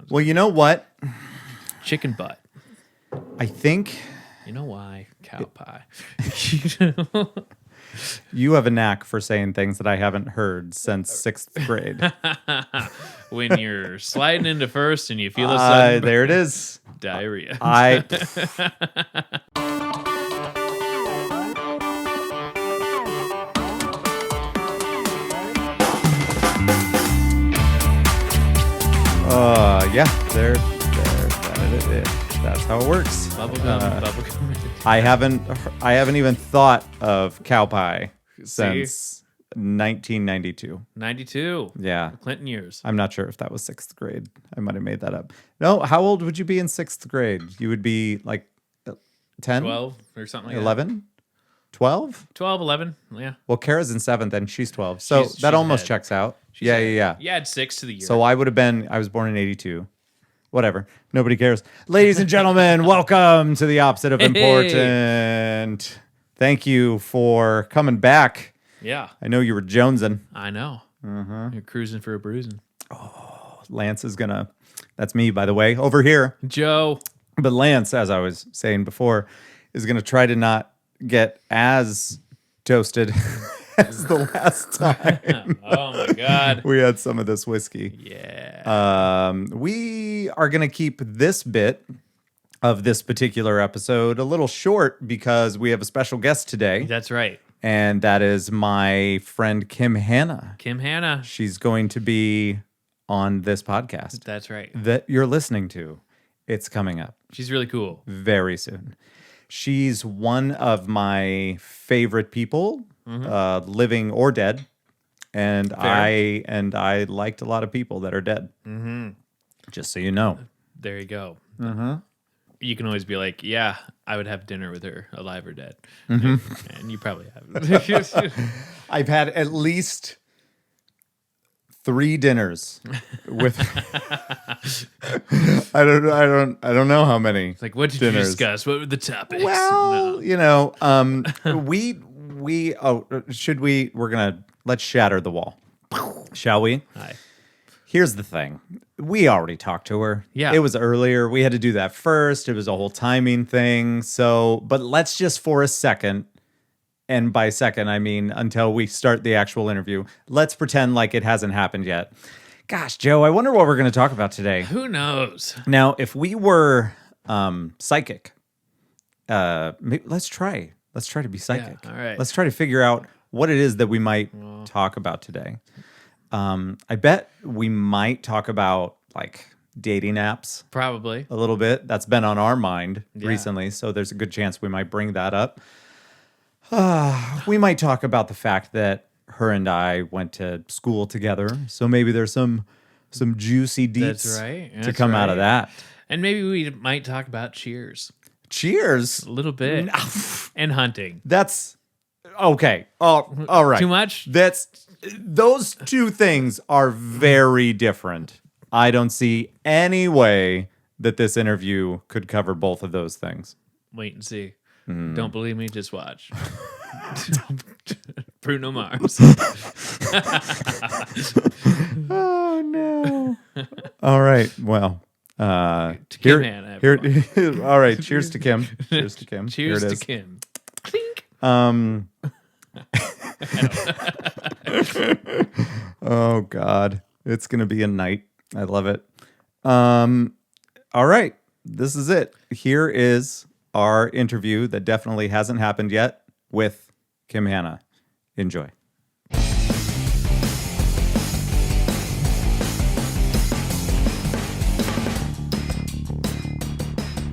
Well, you know what? Chicken butt. I think You know why? Cow pie. you have a knack for saying things that I haven't heard since 6th grade. When you're sliding into first and you feel a sudden There it is. diarrhea. Yeah, there that it is. That's how it works. Bubblegum. I haven't even thought of cow pie since 1992. 92. Yeah. Clinton years. I'm not sure if that was 6th grade. I might have made that up. No, how old would you be in 6th grade? You would be like 10? 12 or something like 11? 12? 12, 11. Yeah. Well, Kara's in 7th and she's 12. So She's that almost ahead. checks out. She's Yeah. You add 6 to the year. So I was born in 82. Whatever. Nobody cares. Ladies and gentlemen, welcome to the opposite of important. Thank you for coming back. Yeah. I know you were jonesing. I know. You're cruising for a bruising. Lance is that's me, by the way, over here. Joe. But Lance, as I was saying before, is going to try to not get as toasted as the last time. Oh, my God. We had some of this whiskey. Yeah. We are going to keep this bit of this particular episode a little short because we have a special guest today. That's right. And that is my friend Kim Hanna. Kim Hanna. She's going to be on this podcast That's right. that you're listening to. It's coming up She's really cool. very soon. She's one of my favorite people, living or dead. And I liked a lot of people that are dead. Mm-hmm. Just so you know. There you go. You can always be like, yeah, I would have dinner with her, alive or dead. And you probably have. I've had at least 3 dinners with. I don't know how many. Like, what did dinners. you discuss? What were the topics? Well, let's shatter the wall. Shall we? Hi. Here's the thing. We already talked to her. Yeah. It was earlier. We had to do that first. It was a whole timing thing. But let's just for a second, and by second, I mean until we start the actual interview, let's pretend like it hasn't happened yet. Gosh, Joe, I wonder what we're going to talk about today. Who knows? Now, if we were psychic, let's try to be psychic. Yeah, all right. Let's try to figure out what it is that we might talk about today. I bet we might talk about like dating apps Probably. a little bit. That's been on our mind recently, so there's a good chance we might bring that up. We might talk about the fact that her and I went to school together, so maybe there's some juicy deets That's right. to come out of that. And maybe we might talk about Cheers. Cheers. A little bit. And hunting. That's okay. Oh, all right. Too much? Those two things are very different. I don't see any way that this interview could cover both of those things. Wait and see. Don't believe me? Just watch. Bruno Mars. Oh no. All right. Well, Kim Hanna, everyone. all right. Cheers to Kim. Cheers to Kim. Cheers Here it to is. Kim. Clink. Oh God, it's gonna be a night. I love it. All right, this is it. Here is our interview that definitely hasn't happened yet with Kim Hanna. Enjoy. I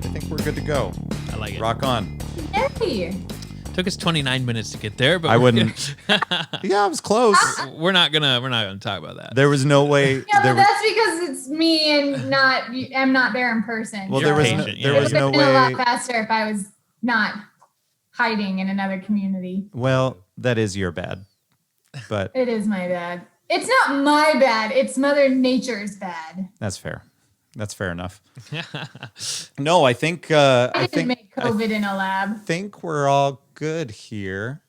think we're good to go. I like it. Rock on. Yay! Took us 29 minutes to get there, but I wouldn't. Yeah, I was close. we're not gonna talk about that. There was no way. Yeah, there but was, that's because it's me and I'm not there in person. well, You're there was patient, there yeah. was It no would have been a lot way. faster if I was not hiding in another community. Well, that is your bad, but It is my bad. It's not my bad. It's Mother Nature's bad. that's fair. That's fair enough. No, I think I didn't make COVID in a lab. think we're all good here.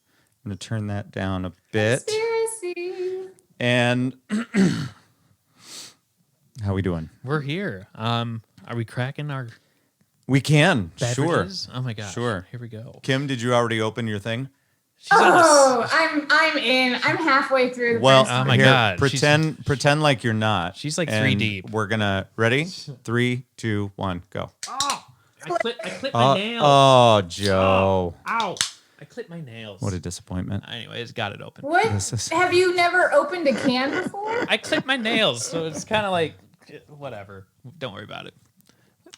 I'm gonna turn that down a bit. Conspiracy. And How we doing? We're here. Are we cracking our We can. beverages? Sure. Oh my gosh. Sure. Here we go. Kim, did you already open your thing? She's on Oh, I'm in. I'm halfway through the Well, first oh one. my here, God. Pretend like you're not. She's like And 3 deep. We're gonna ready? 3, 2, 1, go. Oh, I clipped my nails. Oh, Joe. Ow. I clipped my nails. What a disappointment. Anyways, got it open. What? This is- Have you never opened a can before? I clipped my nails, so it's kind of like, whatever. Don't worry about it.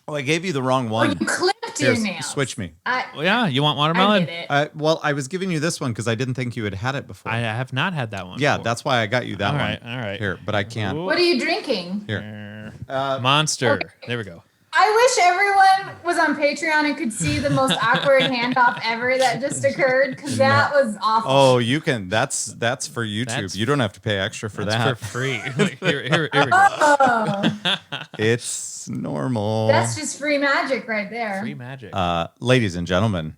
Oh, I gave you the wrong Or one. you clipped Here, your nails? switch me. Well, yeah, you want I watermelon? get it. Well, I was giving you this one because I didn't think you had had it before. I have not had that one. Yeah, before. that's why I got you that All one. right, all right. Here, but I can't. Ooh. What are you drinking? Here. Monster. Okay. There we go. I wish everyone was on Patreon and could see the most awkward handoff ever that just occurred because that was awful. Oh, you can. That's for YouTube. That's- you don't have to pay extra for That's that. for free. Here we go. Oh, It's normal. that's just free magic right there. Free magic. Ladies and gentlemen,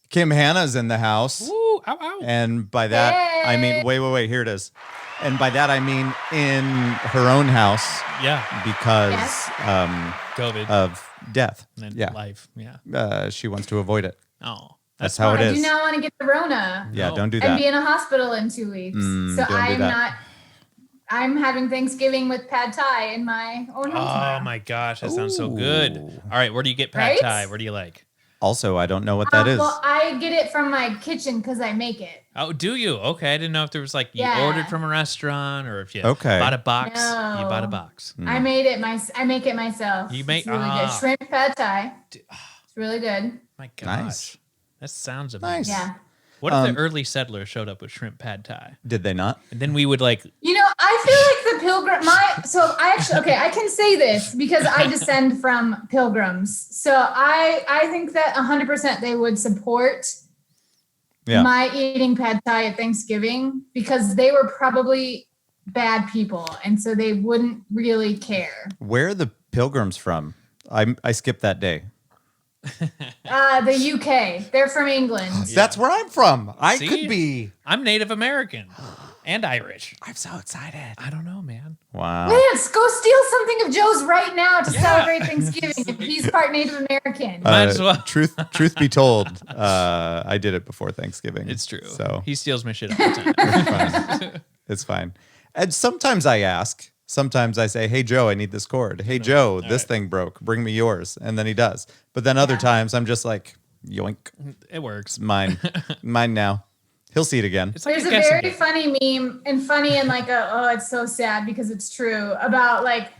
Kim Hanna's in the house. Ooh, ow, ow. And by that, I mean, Hey. wait, here it is. And by that, I mean in her own house Yeah. because Yes. COVID. of death. and Yeah. life. Yeah. She wants to avoid it. Oh. That's how it I is. do not want to get the Rona Yeah, No. don't do and that. be in a hospital in 2 weeks. So don't do I'm that. not. I'm having Thanksgiving with pad thai in my own home. Oh tomorrow. my gosh, that sounds so good. Ooh. All right, where do you get pad Right? thai? Where do you like? Also, I don't know what that is. Well, I get it from my kitchen because I make it. Oh, do you? Okay, I didn't know if there was like you Yeah. ordered from a restaurant or if you Okay. bought a box. No. You bought a box. I made it. I make it myself. You make- it's really ah. good. Shrimp pad thai. It's really good. My gosh. Nice. That sounds Nice. amazing. Yeah. What if the early settlers showed up with shrimp pad thai? Did they not? And then we would like, You know, I feel like the pilgrim. I actually okay. I can say this because I descend from pilgrims. So I think that 100% they would support Yeah. my eating pad thai at Thanksgiving because they were probably bad people, and so they wouldn't really care. Where are the pilgrims from? I skipped that day. The UK. They're from England. That's where I'm from. I See? could be. I'm Native American and Irish. I'm so excited. I don't know, man. Wow. Lance, go steal something of Joe's right now to celebrate Thanksgiving if he's part Native American. Might as well. Truth be told, I did it before Thanksgiving. It's true. So He steals my shit all the time. it's fine. And sometimes I ask. Sometimes I say, "Hey Joe, I need this cord. Hey Joe, this right. thing broke. Bring me yours." And then he does. But then other times I'm just like, "Yoink, It works. it's mine, mine now." He'll see it again. It's like There's a a guessing very game. funny meme and funny and like it's so sad because it's true about like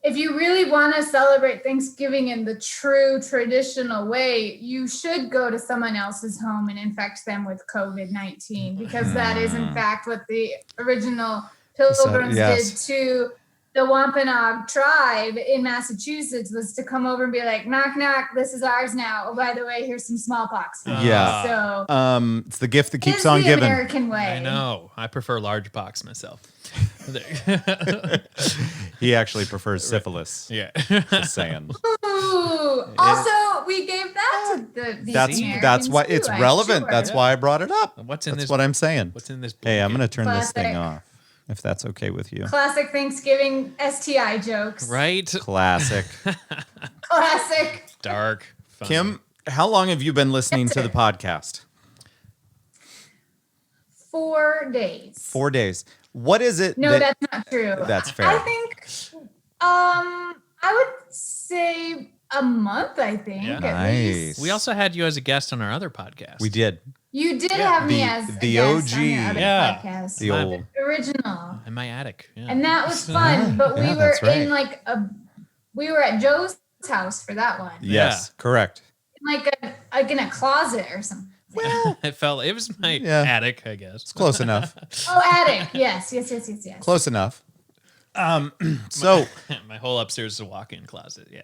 if you really want to celebrate Thanksgiving in the true traditional way, you should go to someone else's home and infect them with COVID-19 because that is in fact what the original pilgrims yes. did to the Wampanoag tribe in Massachusetts was to come over and be like, knock, knock, this is ours now. Oh, by the way, here's some smallpox. Yeah. So It's the gift that keeps it's on the giving. American way. I know. I prefer large box myself. He actually prefers syphilis. Yeah. Just saying. Ooh. Also, we gave that to the That's why Americans it's too, I'm relevant. sure. That's why I brought it up. What's in That's this? what I'm saying. What's in this? Hey, I'm blanket? gonna turn this thing Classic. off if that's okay with you. Classic Thanksgiving STI jokes. Right. Classic. Classic. Dark. Funny. Kim, how long have you been listening to the podcast? 4 days. 4 days. What is it? No, that's not true. That's fair. I think, I would say a month. I think Yeah. at least. We also had you as a guest on our other podcast. We did. You did have me The- as the a guest OG. on your other Yeah. podcast. The Mine. old. Original. In my attic. Yeah. And that was fun, but we yeah, were that's right. in we were at Joe's house for that one. Yes, correct. Like in a closet or something. it was my Yeah. attic, I guess. It's close enough. Oh, attic. Yes. Close enough. So, My whole upstairs is a walk-in closet. Yeah.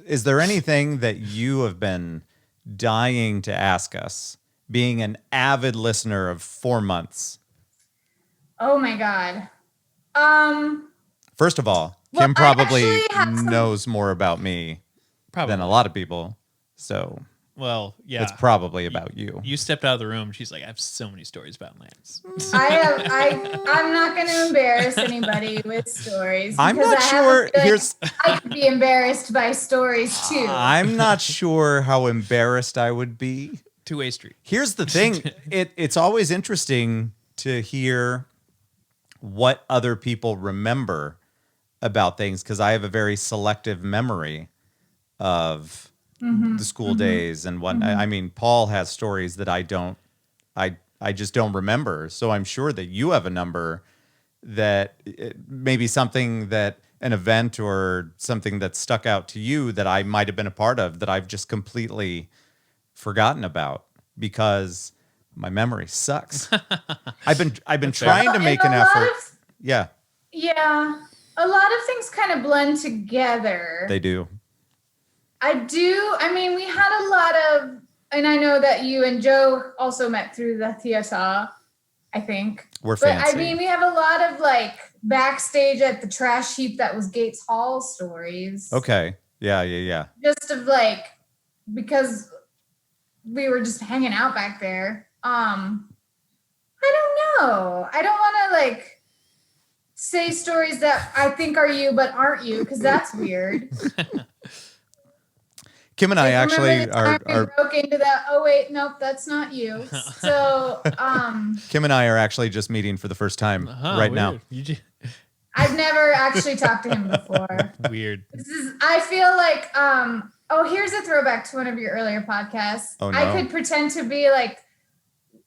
is there anything that you have been dying to ask us, being an avid listener of 4 months? Oh my God. First of all, Well, Kim I probably actually have some- knows more about me Probably. than a lot of people. So, Well, yeah. It's probably about you. You stepped out of the room. She's like, I have so many stories about Lance. I'm not going to embarrass anybody with stories. I'm because not I sure. have a feeling I could be embarrassed by stories too. I'm not sure how embarrassed I would be. Two-way street. Here's the thing. It's always interesting to hear what other people remember about things, because I have a very selective memory of the school days and whatnot. I mean, Paul has stories that I just don't remember. So I'm sure that you have a number that maybe something that an event or something that stuck out to you that I might have been a part of that I've just completely forgotten about because my memory sucks. I've been trying to make an effort. Yeah. Yeah. A lot of things kind of blend together. They do. I do. I mean, we had a lot of, and I know that you and Joe also met through the theater, I think. We're fancy. But I mean, we have a lot of like backstage at the trash heap that was Gates Hall stories. Okay. Yeah. Just of like, because we were just hanging out back there. I don't know. I don't want to like say stories that I think are you but aren't you, because that's weird. Kim and I actually are broke into that. Oh wait, nope, that's not you. So, Kim and I are actually just meeting for the first time right now. I've never actually talked to him before. Weird. I feel like, here's a throwback to one of your earlier podcasts. Oh, no. I could pretend to be like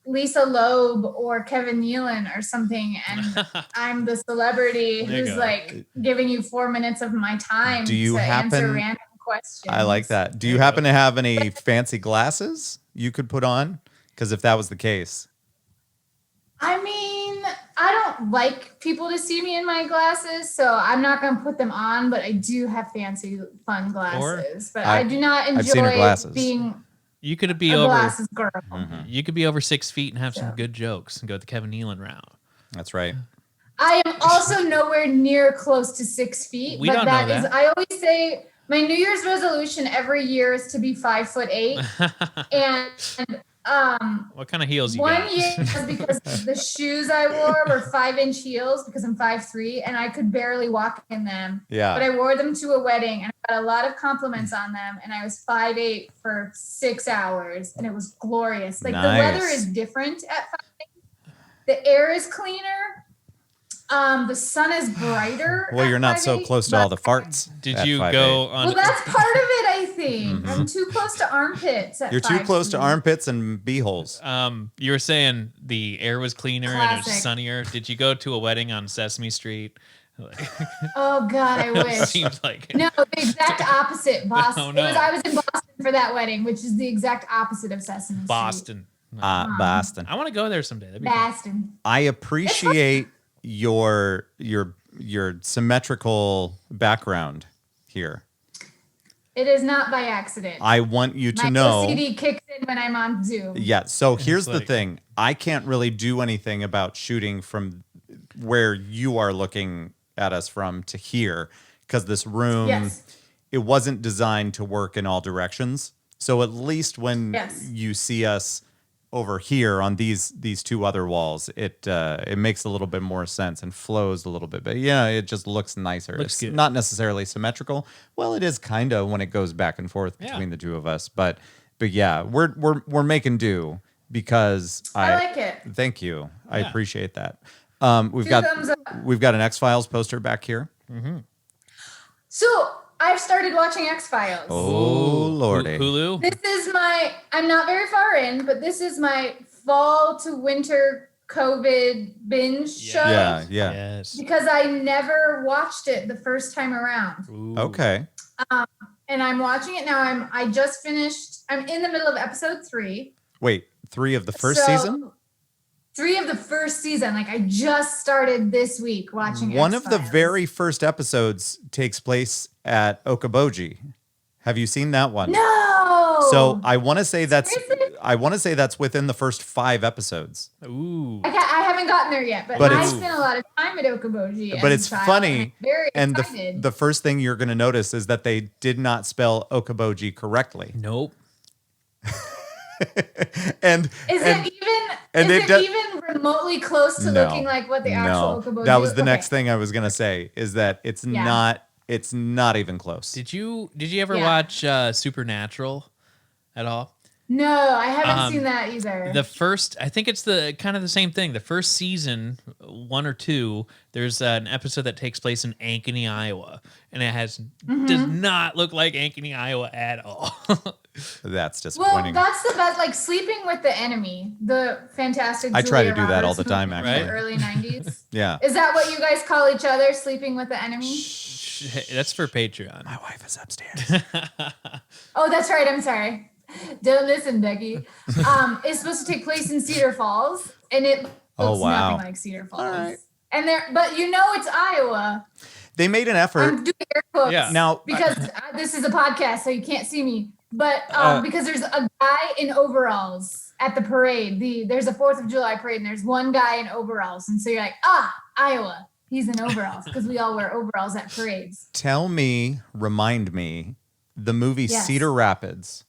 Lisa Loeb or Kevin Nealon or something, and I'm the celebrity who's like giving you 4 minutes of my time to answer random questions. I like that. Do you happen to have any fancy glasses you could put on? Because if that was the case. I mean, I don't like people to see me in my glasses, so I'm not going to put them on, but I do have fancy, fun glasses. But I do not enjoy being you could be a over glasses girl. Mm-hmm. You could be over 6 feet and have some good jokes and go the Kevin Nealon route. That's right. I am also nowhere near close to 6 feet. We don't know that. I always say my New Year's resolution every year is to be 5'8". And what kind of heels you got? 1 year was because the shoes I wore were 5-inch heels because I'm 5'3" and I could barely walk in them. Yeah. But I wore them to a wedding and I got a lot of compliments on them. And I was 5'8" for 6 hours and it was glorious. Like the weather is different at 5'8". The air is cleaner. The sun is brighter. Well, you're not so close to all the farts. Did you go on? Well, that's part of it, I think. Mm-hmm. I'm too close to armpits. You're too close to armpits and beeholes. You were saying the air was cleaner and it was sunnier. Did you go to a wedding on Sesame Street? Oh God, I wish. Seems like no, the exact opposite. Boston. Oh, no. I was in Boston for that wedding, which is the exact opposite of Sesame Street. Boston. Boston. I want to go there someday. That'd be Boston. Cool. I appreciate your symmetrical background here. It is not by accident. I want you to My know. OCD kicks in when I'm on Zoom. Yeah. So here's the thing. I can't really do anything about shooting from where you are looking at us from to here because this room, it wasn't designed to work in all directions. So at least when you see us over here on these two other walls, it makes a little bit more sense and flows a little bit. But yeah, it just looks nicer. Looks good. Not necessarily symmetrical. Well, it is kind of when it goes back and forth between the two of us. But yeah, we're making do because I like it. Thank you. I appreciate that. We've got an X-Files poster back here. Mm-hmm. So I've started watching X-Files. Oh, Lordy. Hulu? This is I'm not very far in, but this is my fall to winter COVID binge show. Yeah. Yes. Because I never watched it the first time around. Ooh. Okay. And I'm watching it now. I just finished. I'm in the middle of episode 3. Wait, 3 of the first season? 3 of the first season. Like I just started this week watching One X-Files. of the very first episodes takes place at Okoboji. Have you seen that one? No. So I want to say that's within the first 5 episodes. Ooh. I haven't gotten there yet, but I spent a lot of time at Okoboji. But it's funny. And the first thing you're going to notice is that they did not spell Okoboji correctly. Nope. and Is and, it even? and Is it it does- even remotely close to No. looking like what the actual Okobo That do? was the next Okay. thing I was gonna say. Is that it's Yeah. not. It's not even close. Did you ever Yeah. watch Supernatural at all? No, I haven't seen that either. The first, I think it's the kind of the same thing. The first season, 1 or 2, there's an episode that takes place in Ankeny, Iowa, and it does not look like Ankeny, Iowa at all. That's Well, disappointing. that's the best. Like Sleeping with the Enemy, the fantastic. I try Julia to do that all Roberts the time, movie in actually. the early '90s. Yeah. Is that what you guys call each other? Sleeping with the Enemy? That's for Patreon. My wife is upstairs. Oh, that's right. I'm sorry. Don't listen, Becky. It's supposed to take place in Cedar Falls, and it looks wow. nothing like Cedar Falls. All right. And but it's Iowa. They made an effort. I'm doing air quotes Yeah. because this is a podcast, so you can't see me. But because there's a guy in overalls at the parade. There's a 4th of July parade, and there's one guy in overalls, and so you're like, Iowa. He's in overalls because we all wear overalls at parades. Remind me, the movie Yes. Cedar Rapids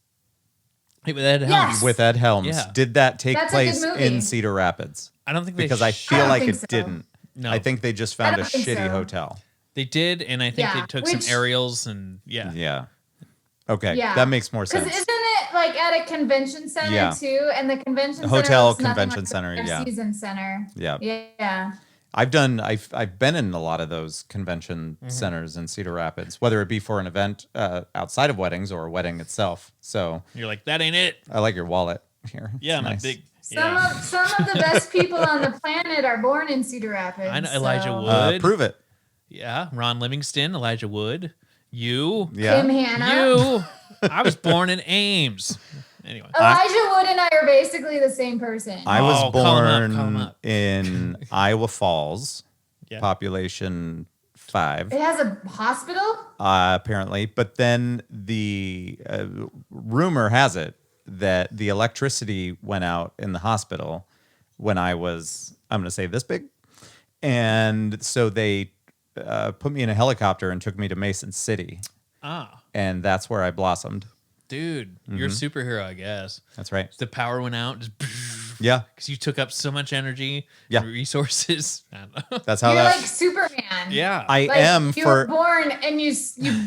Hey, with Ed Helms. Yes. with Ed Helms. Yeah. Did that take That's a good place movie. in Cedar Rapids? I don't think they Because I I feel don't like think it so. didn't. No. I think they just found a don't think shitty so. hotel. They did, and I think Yeah, they took which- some aerials and Yeah. Okay. Yeah. That makes more Because sense. isn't it like at a convention center Yeah. too? And the convention Hotel center looks nothing convention like center, the yeah. season center. Yeah. Yeah. I've been in a lot of those convention centers in Cedar Rapids, whether it be for an event outside of weddings or a wedding itself. So you're like, that ain't it. I like your wallet here. Yeah, It's my nice. big. Some Yeah. of the best people on the planet are born in Cedar Rapids. I know Elijah so- Wood. Prove it. Yeah, Ron Livingston, Elijah Wood, you, Yeah. Kim Hanna. you. I was born in Ames. Anyway, Elijah Wood and I are basically the same person. I was call him up, born call him up. in Iowa Falls, Yeah. population 5, It has a hospital? apparently. But then the rumor has it that the electricity went out in the hospital when I was, I'm going to say this big. And so they put me in a helicopter and took me to Mason City. And that's where I blossomed. dude, you're a superhero, I guess. That's right. The power went out, just Yeah. because you took up so much energy, Yeah. and resources. I don't know. That's how You're that. like Superman. Yeah, I Like, am you were for. born and you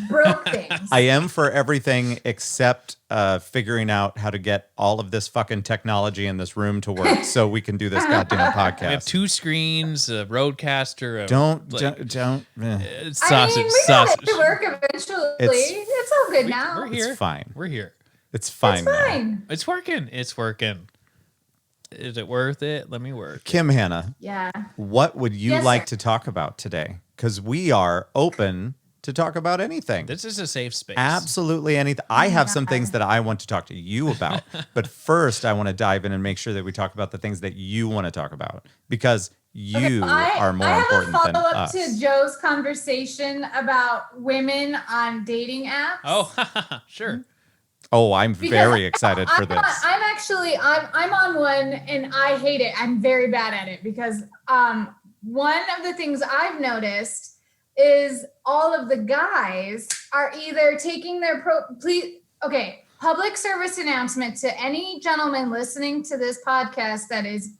broke things. I am for everything except figuring out how to get all of this fucking technology in this room to work so we can do this goddamn we have podcast. 2 screens, a roadcaster. Don't. It's I sausage, mean, we got sausage. it to work eventually. It's all good now. We're here. It's fine. We're here. It's fine. It's now. fine. It's working. It's working. Is it worth it? Let me work. Kim Hanna, Yeah. what would you Yes, like sir. to talk about today? Because we are open to talk about anything. This is a safe space. Absolutely anything. I have some God. things that I want to talk to you about. But first, I want to dive in and make sure that we talk about the things that you want to talk about because you are more important I have than a follow-up us. to Joe's conversation about women on dating apps. Oh, sure. Oh, I'm Because very excited for I'm this. I'm on one and I hate it. I'm very bad at it because one of the things I've noticed is all of the guys are either taking their public service announcement to any gentleman listening to this podcast that is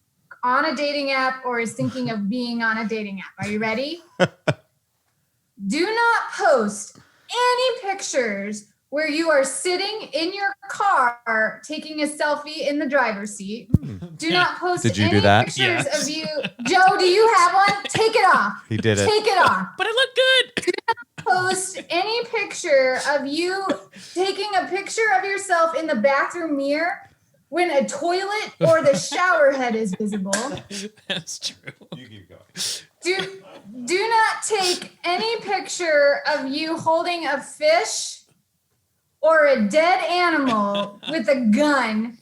on a dating app or is thinking of being on a dating app. Are you ready? Do not post any pictures where you are sitting in your car taking a selfie in the driver's seat. Do not post Did you any do that? pictures Yes. of you. Joe, do you have one? Take it off. He did it. Take it off. But it looked good. Post any picture of you taking a picture of yourself in the bathroom mirror when a toilet or the shower head is visible. That's true. You keep going. Do not take any picture of you holding a fish or a dead animal with a gun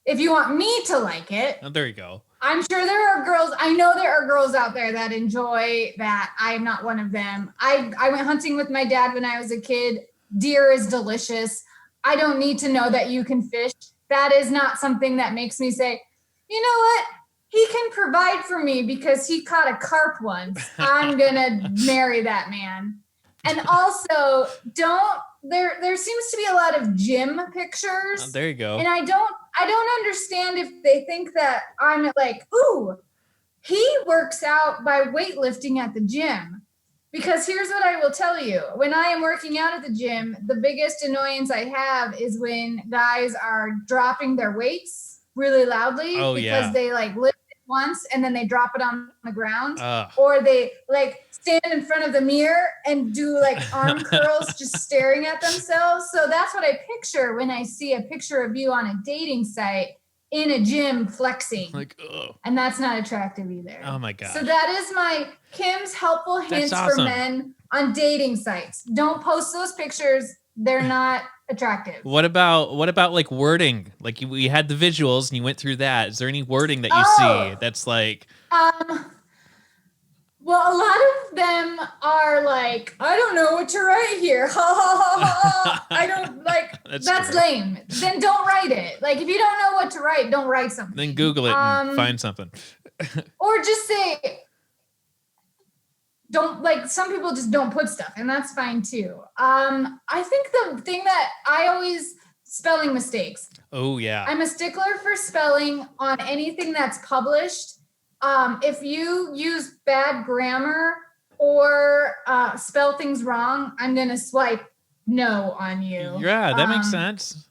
if you want me to like it. Oh, there you go. I'm sure there are girls, I know there are girls out there that enjoy that. I'm not one of them. I went hunting with my dad when I was a kid. Deer is delicious. I don't need to know that you can fish. That is not something that makes me say, you know what? He can provide for me because he caught a carp once. I'm going to marry that man. And also, don't there seems to be a lot of gym pictures. Oh, there you go. And I don't understand if they think that I'm like, ooh, he works out by weightlifting at the gym. Because here's what I will tell you. When I am working out at the gym, the biggest annoyance I have is when guys are dropping their weights really loudly because they like lift it once and then they drop it on the ground. Or they like stand in front of the mirror and do like arm curls just staring at themselves. So that's what I picture when I see a picture of you on a dating site in a gym flexing. Like, ugh. And that's not attractive either. Oh my God. So that is my Kim's helpful hints for men on dating sites. Don't post those pictures. They're not attractive. What about like wording? Like we had the visuals and you went through that. Is there any wording that you see that's like well, a lot of them are like, I don't know what to write here. Ha ha ha ha. I don't like that's lame. Then don't write it. Like if you don't know what to write, don't write something. Then Google it and find something. Or just say don't like some people just don't put stuff, and that's fine too. I think the thing that I always spelling mistakes. Oh yeah. I'm a stickler for spelling on anything that's published. If you use bad grammar or spell things wrong, I'm going to swipe no on you. Yeah, that makes sense.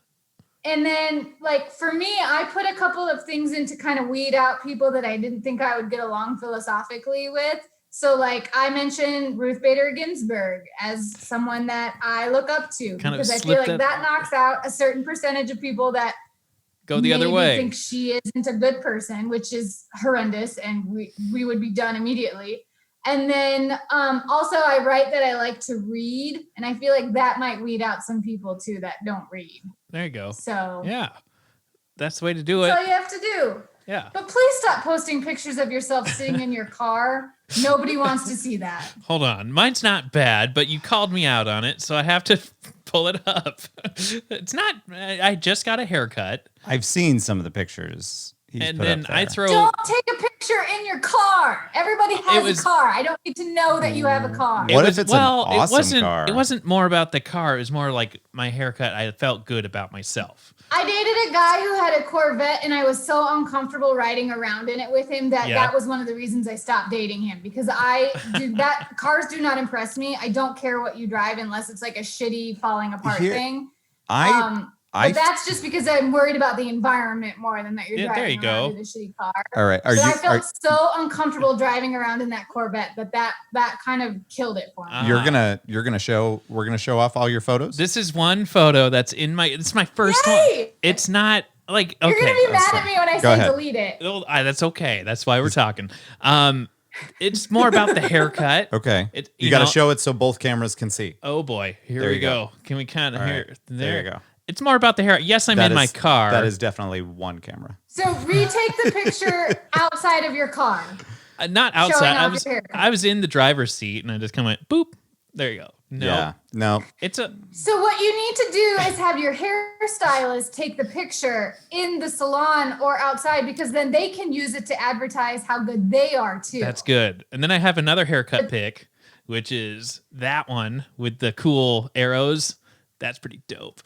And then, like, for me, I put a couple of things in to kind of weed out people that I didn't think I would get along philosophically with. So, like, I mentioned Ruth Bader Ginsburg as someone that I look up to because I feel like that knocks out a certain percentage of people that go the other way. Think she isn't a good person, which is horrendous, and we would be done immediately. And then also I write that I like to read, and I feel like that might weed out some people too that don't read. There you go. So yeah, that's the way to do it. That's all you have to do. Yeah. But please stop posting pictures of yourself sitting in your car. Nobody wants to see that. Hold on. Mine's not bad, but you called me out on it, so I have to pull it up. It's not, I just got a haircut. I've seen some of the pictures. And then I throw. Don't take a picture in your car. Everybody has a car. I don't need to know that you have a car. What if it's an awesome car? It wasn't more about the car. It was more like my haircut. I felt good about myself. I dated a guy who had a Corvette, and I was so uncomfortable riding around in it with him that was one of the reasons I stopped dating him, because cars do not impress me. I don't care what you drive unless it's like a shitty falling apart thing. But that's just because I'm worried about the environment more than that you're driving around in a shitty car. All right. I felt so uncomfortable driving around in that Corvette that kind of killed it for me. We're gonna show off all your photos. This is one photo that's in my. It's my first one. It's not like okay. You're gonna be mad at me when I say delete it. That's okay. That's why we're talking. It's more about the haircut. Okay. You got to show it so both cameras can see. Oh boy. Here we go. Can we kind of hear? There you go. It's more about the hair. Yes, I'm in my car. That is definitely one camera. So retake the picture outside of your car. Not outside. I was in the driver's seat and I just kind of went boop. There you go. No. Yeah. No. So what you need to do is have your hairstylist take the picture in the salon or outside, because then they can use it to advertise how good they are too. That's good. And then I have another haircut pic, which is that one with the cool arrows. That's pretty dope.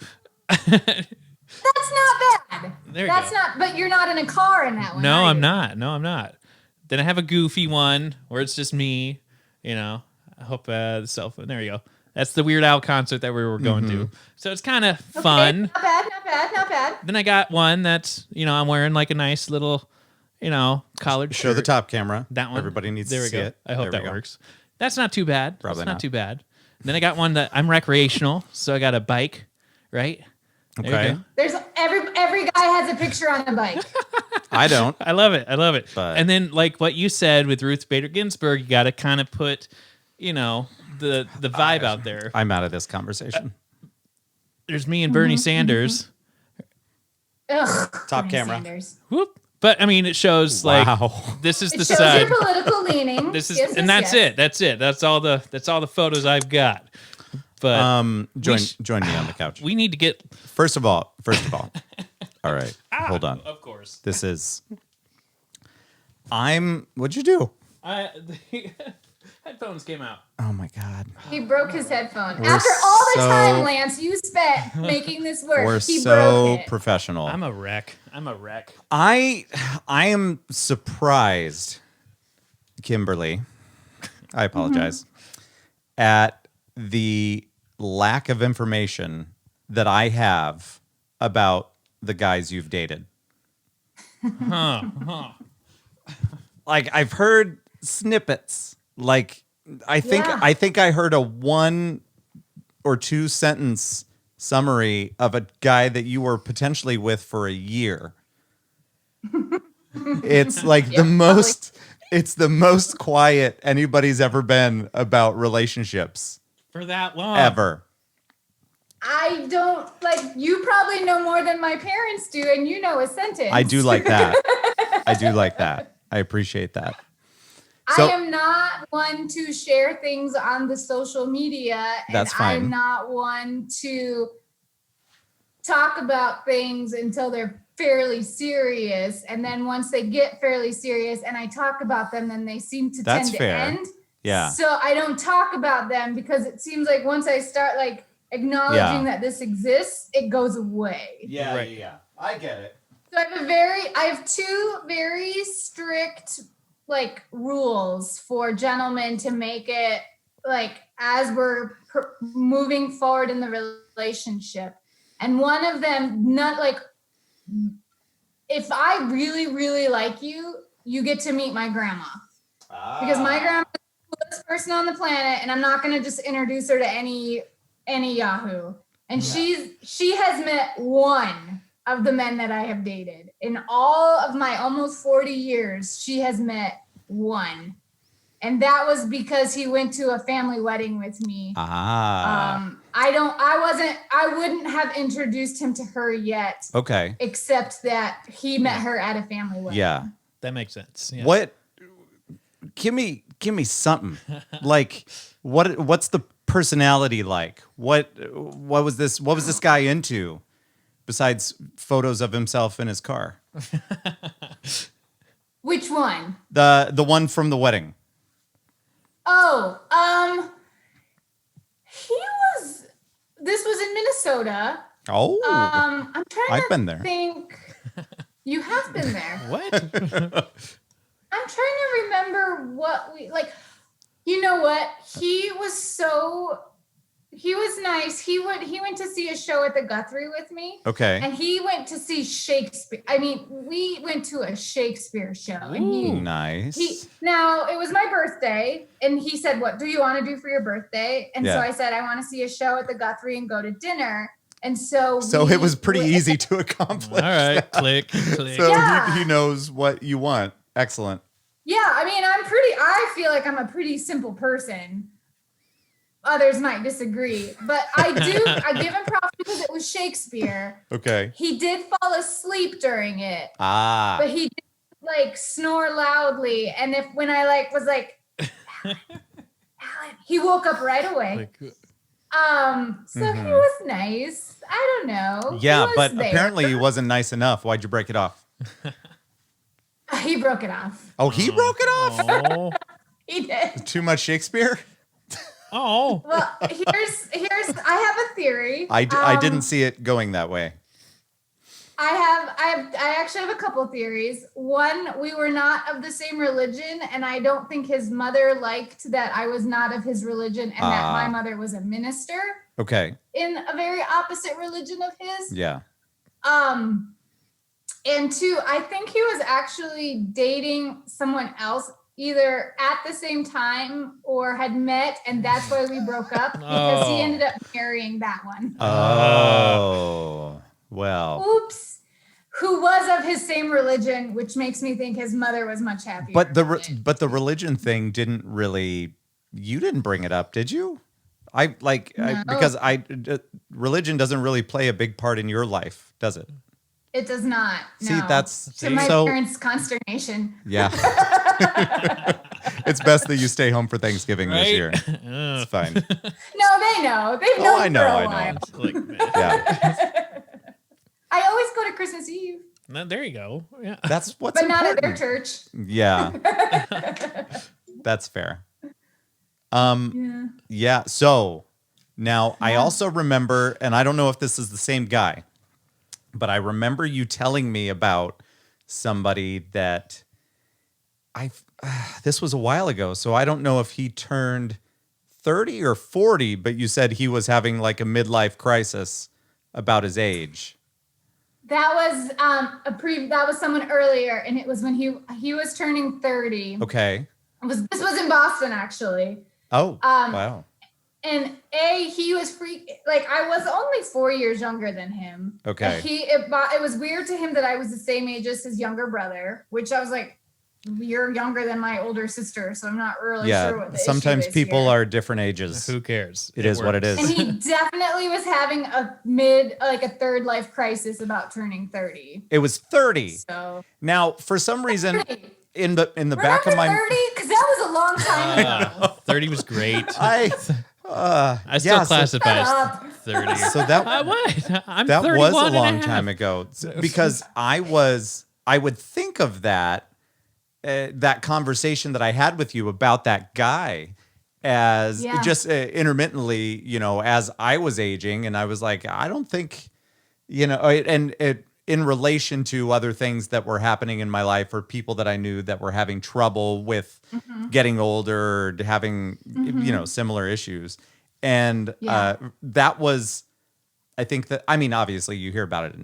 That's not bad. That's not, but you're not in a car in that one. No, I'm not. Then I have a goofy one where it's just me, I hope the cell phone. There you go. That's the Weird Al concert that we were going to. So it's kind of fun. Not bad. Then I got one that's, I'm wearing like a nice little, collared shirt. Show the top camera. That one. Everybody needs to see it. I hope that works. That's not too bad. Probably not too bad. Then I got one that I'm recreational. So I got a bike, right? Okay. There's every guy has a picture on a bike. I don't. I love it. But. And then like what you said with Ruth Bader Ginsburg, you got to kind of put, the vibe out there. I'm out of this conversation. There's me and Bernie Sanders. Ugh. Top Bernie camera. Sanders. Whoop. But I mean, it shows like this is the shows side. Your political leaning. That's it. That's it. That's all the photos I've got. But join me on the couch. We need to get first of all. All right, hold on. Of course. This is. What'd you do? Headphones came out. Oh my God. He broke his headphone. We're After all the so- time, Lance, you spent making this work, We're he so broke it. professional. I'm a wreck. I am surprised, Kimberly. I apologize at the lack of information that I have about the guys you've dated. Like I've heard snippets. Like I think Yeah. I heard a 1 or 2 sentence summary of a guy that you were potentially with for a year. It's like Yeah, it's the most quiet anybody's ever been about relationships For that long. ever. I don't you probably know more than my parents do, and you know a sentence. I do like that. I do like that. I appreciate that. So- I am not one to share things on the social media, and That's fine. I'm not one to talk about things until they're fairly serious. And then once they get fairly serious and I talk about them, then they seem to That's tend fair. to end. Yeah. So I don't talk about them because it seems like once I start acknowledging that this exists, it goes away. Yeah, Right. yeah. I get it. So I have 2 very strict rules for gentlemen to make it as we're moving forward in the relationship. And one of them, if I really, really like you, you get to meet my grandma. Because my grandma is the coolest person on the planet, and I'm not going to just introduce her to any Yahoo. And she has met one of the men that I have dated. In all of my almost 40 years, she has met one. And that was because he went to a family wedding with me. I wouldn't have introduced him to her yet, Okay. except that he met her at a family wedding. Yeah. That makes sense. Yeah. What? Give me something. Like what's the personality like? What was this guy into besides photos of himself in his car? Which one? The one from the wedding. Oh, this was in Minnesota. Oh. I'm trying I've to been there. think. You have been there. What? I'm trying to remember what we You know what? He was nice. He went to see a show at the Guthrie with me. Okay. And he went to see Shakespeare. I mean, we went to a Shakespeare show. And Nice. now it was my birthday, and he said, "What do you want to do for your birthday?" And so Yeah. I said, "I want to see a show at the Guthrie and go to dinner." And so it was pretty easy to accomplish. All right. Click. Click. So Yeah. he knows what you want. Excellent. Yeah, I mean, I feel like I'm a pretty simple person. Others might disagree, but I give him props because it was Shakespeare. Okay. He did fall asleep during it, Ah. but he did snore loudly. And when I was like, Alan, he woke up right away. So he was nice. I don't know. He Yeah, was but there. apparently he wasn't nice enough. Why'd you break it off? He broke it off. Oh, he broke it off? Oh. He did. Too much Shakespeare? Oh. Well, here's I have a theory. I didn't see it going that way. I actually have a couple theories. One, we were not of the same religion, and I don't think his mother liked that I was not of his religion, and that my mother was a minister Okay. in a very opposite religion of his. Yeah. And 2, I think he was actually dating someone else either at the same time or had met, and that's why we broke up, because he ended up marrying that one. Oh. Well. Oops. Who was of his same religion, which makes me think his mother was much happier. But the religion thing didn't really, you didn't bring it up, did you? Because religion doesn't really play a big part in your life, does it? It does not. See, no. that's to my so, parents' consternation. yeah. It's best that you stay home for Thanksgiving this Right? year. It's fine. No, they know. They've known I know, for a I while. know. It's like, Yeah. I always go to Christmas Eve, no, there you go. Yeah. That's what's but not at their important. church. Yeah. That's fair. Yeah. So now I also remember, and I don't know if this is the same guy, but I remember you telling me about somebody that this was a while ago. So I don't know if he turned 30 or 40, but you said he was having like a midlife crisis about his age. That was that was someone earlier, and it was when he was turning 30. Okay. This was in Boston, actually. Oh, wow. And he was like, I was only 4 years younger than him. Okay. It was weird to him that I was the same age as his younger brother, which I was like, you're younger than my older sister, so I'm not really sure what the sometimes issue is people here. are different ages. Who cares? It is what it is. And he definitely was having a third life crisis about turning 30. It was 30. So Now, for some reason, 30. in the back of my 30? Because that was a long time ago. 30 was great. I still classify Shut as up. 30. So that What? I'm that 31 was a and a long half. time ago because I would think of that conversation that I had with you about that guy as just intermittently, as I was aging, and I was like, I don't think, and it in relation to other things that were happening in my life or people that I knew that were having trouble with getting older or having, similar issues. And that was, I think that, I mean, obviously you hear about it,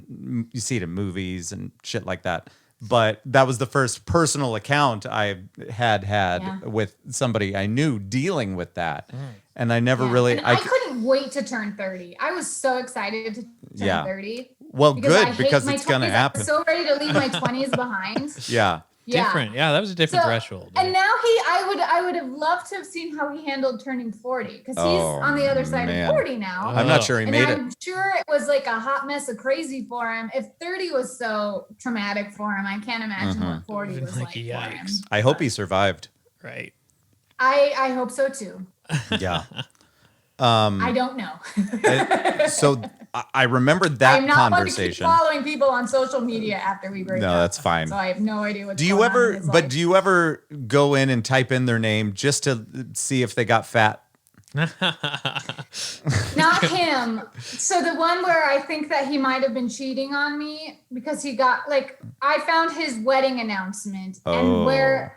you see it in movies and shit like that. But that was the first personal account I had with somebody I knew dealing with that. And I never really... And I couldn't wait to turn 30. I was so excited to turn 30. Well, good, because it's it's going to happen. I'm so ready to leave my 20s behind. Yeah. Different. Yeah, that was a different threshold. And now I would have loved to have seen how he handled turning 40, because he's on the other side of 40 now. I'm not sure he made it. I'm sure it was like a hot mess of crazy for him. If 30 was so traumatic for him, I can't imagine what 40 was like for him. I hope he survived. Right. I hope so too. Yeah. I don't know. So I remember that I'm not conversation. One to keep following people on social media after we break up. No, that's fine. So I have no idea what's do you ever go in and type in their name just to see if they got fat? Not him. So the one where I think that he might have been cheating on me, because he got, like, I found his wedding announcement and where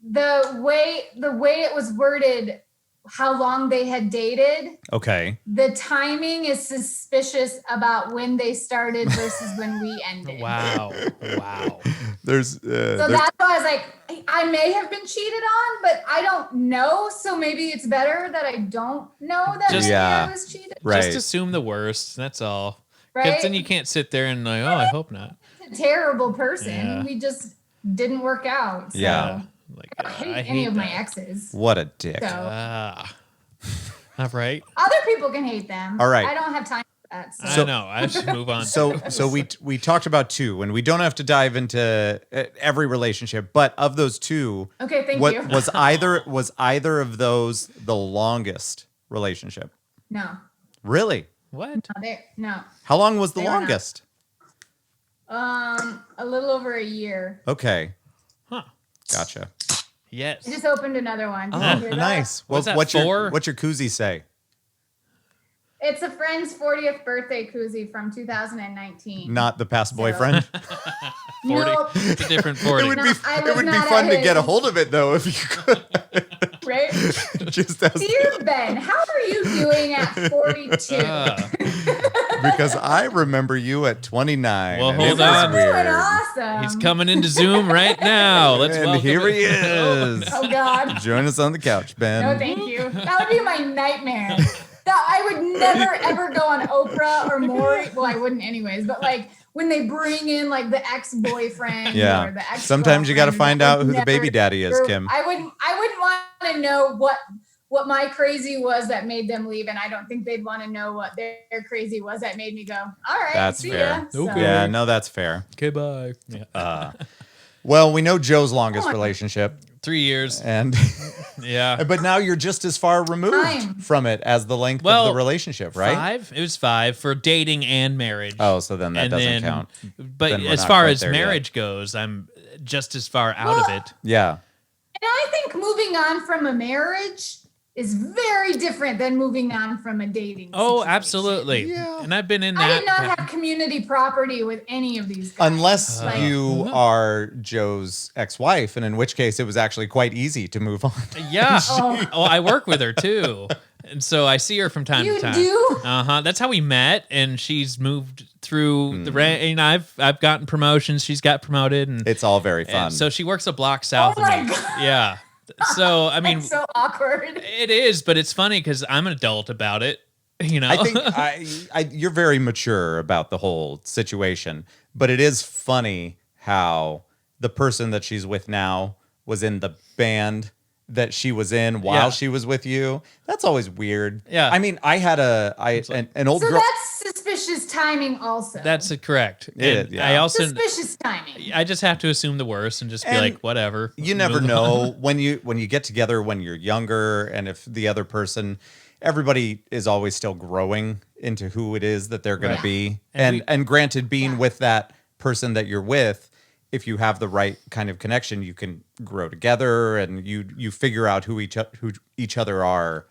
the way it was worded, how long they had dated. Okay. The timing is suspicious about when they started versus when we ended. Wow. There's so that's why I was like, I may have been cheated on, but I don't know. So maybe it's better that I don't know that I was cheated. Right. Just assume the worst. That's all. Right. Because then you can't sit there and like, I hope not. A terrible person. Yeah. We just didn't work out. So. Yeah. Like, I hate any of my exes. What a dick. So all right. other people can hate them. All right. I don't have time for that. I know. I should move on. So we talked about two, and we don't have to dive into every relationship, but of those two, okay, thank you. was either of those the longest relationship? No. Really? What? No. How long was the They were not. longest? A little over a year. Okay. Huh. Gotcha. Yes. I just opened another one. Did you Oh, hear that? nice. Was that what's four? what's your koozie say? It's a friend's 40th birthday koozie from 2019. Not the past boyfriend. 40. Nope. It's a different 40. It would No, be I it was would be not fun at to get a his. hold of it though if you could. Right? Just as, Dear Ben, how are you doing at 42? because I remember you at 29. Well, and hold it was on. Doing weird. awesome. He's coming into Zoom right now. Let's And welcome here he him. is. Oh God. Join us on the couch, Ben. No, thank you. That would be my nightmare. That I would never ever go on Oprah or Maury. Well, I wouldn't anyways, but like when they bring in like the ex-boyfriend Yeah. or the ex. Sometimes you got to find out who the baby daddy is, Kim. I wouldn't want to know what my crazy was that made them leave, and I don't think they'd want to know what their crazy was that made me go, all right, That's see fair. ya. Okay. Yeah, no, that's fair. Okay, bye. Yeah. Well, we know Joe's longest relationship, 3 years. and Yeah. but now you're just as far removed Time. from it as the length of Well, the relationship, right? 5? It was 5 for dating and marriage. Oh, so then that And doesn't then- count. But Then we're as not far quite as there yet. marriage goes, I'm just as far out of it. Yeah. And I think moving on from a marriage is very different than moving on from a dating Oh, situation. absolutely. Yeah. And I've been in I that. did not have community property with any of these guys. Unless Like, you are Joe's ex-wife, and in which case it was actually quite easy to move on. Yeah. Oh. Oh, I work with her too. And so I see her from time You to time. do? That's how we met, and she's moved through the rank. And I've gotten promotions. She's got promoted, and, It's all very fun. and so she works a block south Oh of my me. God. Yeah. So I mean, It's so awkward. it is, but it's funny because I'm an adult about it. You know, I think you're very mature about the whole situation, but it is funny how the person that she's with now was in the band that she was in while Yeah. she was with you. That's always weird. Yeah. I mean, I had an old So girl. that's suspicious timing also. that's correct. It And is, yeah. I also suspicious timing. I just have to assume the worst and just be And like, whatever. You never Move know on. when you get together when you're younger, and if the other person, everybody is always still growing into who it is that they're going Right. to be. And And granted, being Yeah. with that person that you're with, if you have the right kind of connection, you can grow together, and you figure out who each other are,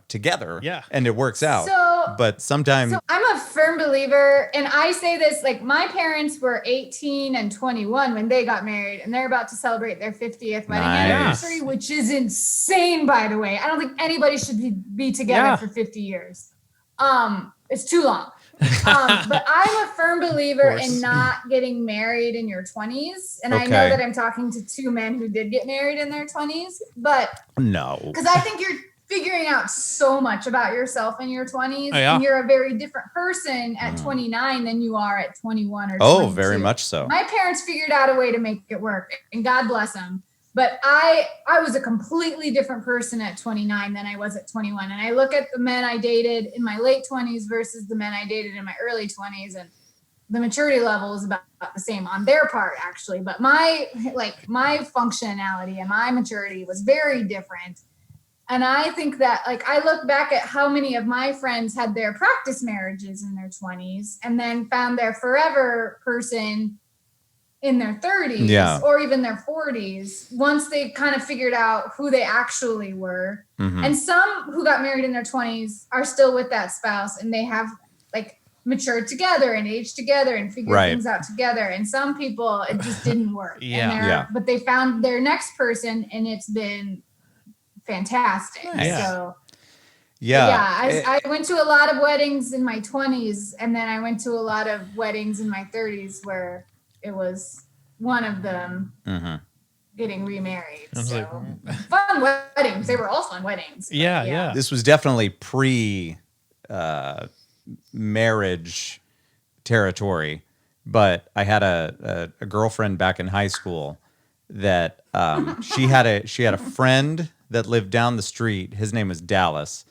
together. Yeah. And it works out. So- but sometimes So I'm a firm believer, and I say this, like, my parents were 18 and 21 when they got married, and they're about to celebrate their 50th wedding Nice. anniversary, which is insane, by the way. I don't think anybody should be together Yeah. for 50 years. It's too long. But I'm a firm believer course. in not getting married in your 20s. And I know Okay. that I'm talking to two men who did get married in their 20s, but no. because I think you're figuring out so much about yourself in your 20s, Oh, yeah. and you're a very different person at 29 than you are at 21 or 22. Oh, very much so. My parents figured out a way to make it work, and God bless them. But I was a completely different person at 29 than I was at 21. And I look at the men I dated in my late 20s versus the men I dated in my early 20s, and the maturity level is about the same on their part, actually. But my functionality and my maturity was very different. And I think that, like, I look back at how many of my friends had their practice marriages in their 20s and then found their forever person in their 30s Yeah. or even their 40s once they kind of figured out who they actually were. Mhm. And some who got married in their 20s are still with that spouse, and they have, like, matured together and aged together and figured Right. things out together. And some people, it just didn't work. Yeah. And Yeah. but they found their next person, and it's been fantastic. Nice. So Yeah. I went to a lot of weddings in my 20s, and then I went to a lot of weddings in my 30s where it was one of them Mhm. getting remarried. I was So like, fun weddings. They were all fun weddings. but yeah. This was definitely marriage territory, but I had a girlfriend back in high school that she had a friend that lived down the street. His name was Dallas,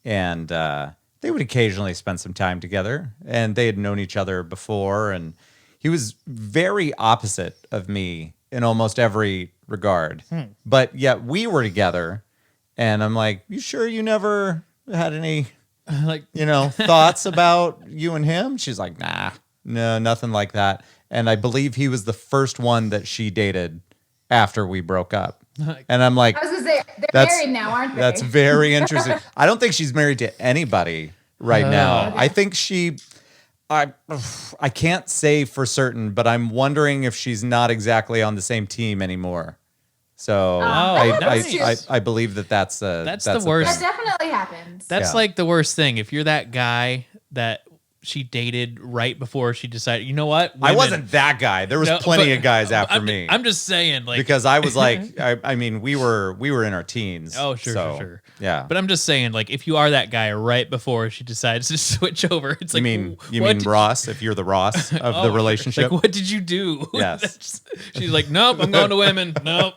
and they would occasionally spend some time together, and they had known each other before, and he was very opposite of me in almost every regard. But yet we were together, and I'm like, you sure you never had any Like, thoughts about you and him? She's like, nah, no, nothing like that. And I believe he was the first one that she dated after we broke up. And I'm like, I was gonna say they're That's- married now, aren't they? that's very interesting. I don't think she's married to anybody right now. Okay. I think I can't say for certain, but I'm wondering if she's not exactly on the same team anymore. So nice. I believe that's the the worst. that definitely happens. that's Yeah. like the worst thing. If you're that guy that she dated right before she decided, you know what? I Women- wasn't that guy. There was No, plenty but of guys after I'm, me. I'm just saying, like, because I was like, I mean, we were in our teens. oh, sure, so, sure. Yeah. But I'm just saying, like, if you are that guy right before she decides to switch over, it's you like, mean what did Ross? If you're the Ross of Oh, the sure. relationship, Like, what did you do? Yes. She's like, nope, I'm going to women. Nope.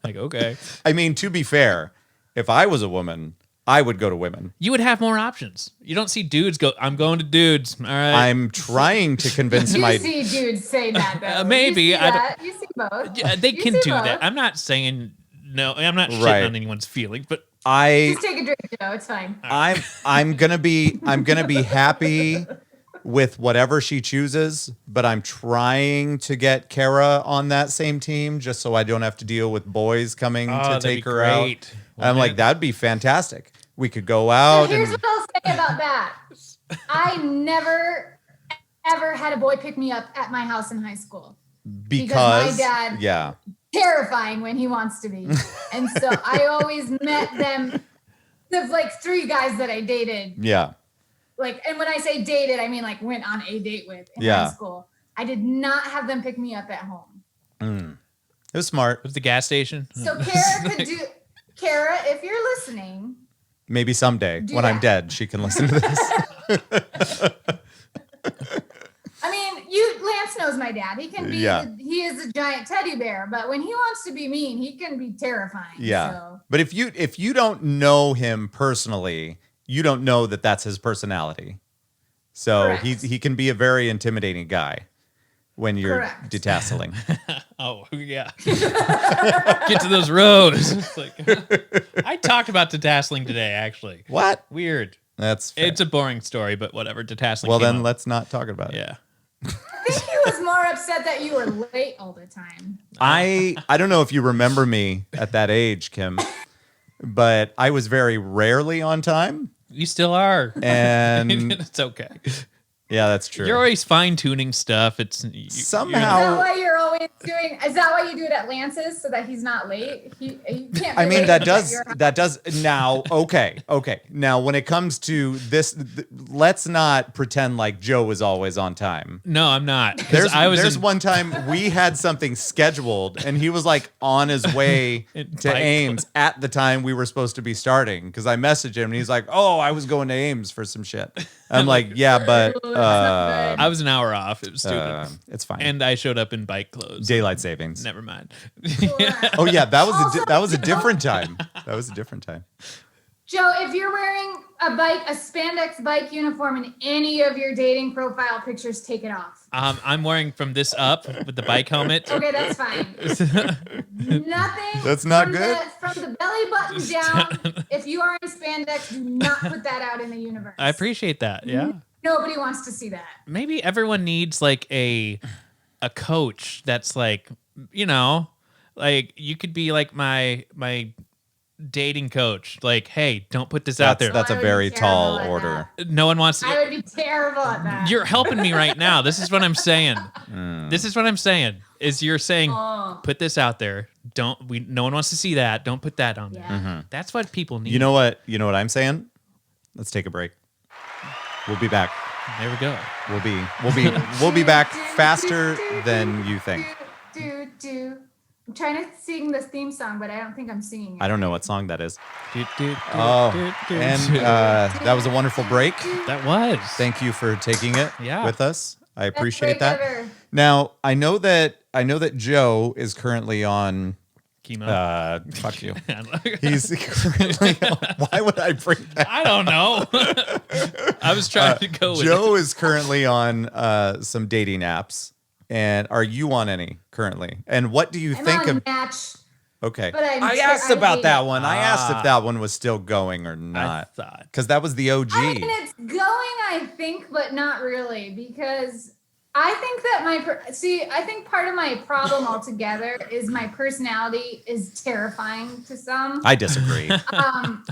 Like, okay. I mean, to be fair, if I was a woman, I would go to women. You would have more options. You don't see dudes go, I'm going to dudes. All right. I'm trying to convince You my. see dudes say that though. Maybe. You see, I don't- that. You see both. Yeah, they You can see do both. that. I'm not saying no. I'm not shitting Right. on anyone's feelings, but Just take a drink, Joe. It's fine. I'm gonna be happy with whatever she chooses, but I'm trying to get Kara on that same team just so I don't have to deal with boys coming to that'd take be her out. great. And I'm like, that'd be fantastic. We could go out. Here's And what I'll say about that. I never, ever had a boy pick me up at my house in high school. because my dad, yeah. terrifying when he wants to be. And so I always met them. There's like 3 guys that I dated. Yeah. Like, and when I say dated, I mean like went on a date with in Yeah. high school. I did not have them pick me up at home. It was smart. It was the gas station. So Kara could do, Kara, if you're listening. Maybe someday Do when that. I'm dead, she can listen to this. I mean, Lance knows my dad. He can be, he is a giant teddy bear, but when he wants to be mean, he can be terrifying. Yeah. So. But if you don't know him personally, you don't know that that's his personality. So Correct. he can be a very intimidating guy when you're Correct. detasseling. Oh, yeah. Get to those rows. It's like, I talked about detasseling today, actually. What? Weird. That's fair. It's a boring story, but whatever. Detasseling. Well, came then up. let's not talk about it. Yeah. I think he was more upset that you were late all the time. I don't know if you remember me at that age, Kim, but I was very rarely on time. You still are. And It's okay. yeah, that's true. You're always fine tuning stuff. It's Somehow- Is that why you're always doing? Is that why you do it at Lance's so that he's not late? You can't. I be mean, late that at does your house. now. Okay. Now, when it comes to this, let's not pretend like Joe was always on time. No, I'm not. 'Cause There's one time we had something scheduled and he was like on his way In to bike Ames at the time we were supposed to be starting because I messaged him and he's like, "Oh, I was going to Ames for some shit." I'm like, "Yeah, but Ooh, that's not good. I was an hour off. It was stupid. it's fine." And I showed up in bike clothes. Daylight savings. Never mind. Oh yeah, that was Also, that was a different time. That was a different time. Joe, if you're wearing a spandex bike uniform in any of your dating profile pictures, take it off. I'm wearing from this up with the bike helmet. Okay, that's fine. Nothing. That's not from good. From the belly button down, if you are in spandex, do not put that out in the universe. I appreciate that. Yeah. Nobody wants to see that. Maybe everyone needs like a coach that's like, you know, like you could be like my dating coach. Like, hey, don't put this out there. That's a I would be very tall terrible at order. No one wants I would be terrible at that. You're helping me right now. This is what I'm saying. This is what I'm saying. Is you're saying Oh. put this out there. No one wants to see that. Don't put that on there. Yeah. That's what people need. You know what I'm saying? Let's take a break. We'll be back. There we go. We'll be back faster than you think. I'm trying to sing this theme song, but I don't think I'm singing it. I don't know what song that is. Oh, And that was a wonderful break. that was. Thank you for taking it Yeah. with us. I Best appreciate break that. ever. Now, I know that Joe is currently on Chemo. fuck you. He's currently why would I bring that? I don't know. I was trying to go with Joe is currently on some dating apps. And are you on any currently? And what do you I'm think on of Match, Okay. but I asked about that one. I asked Ah. if that one was still going or I not. thought. Because that was the OG. I mean, it's going, I think, but not really, because I think that I think part of my problem altogether is my personality is terrifying to some. I disagree.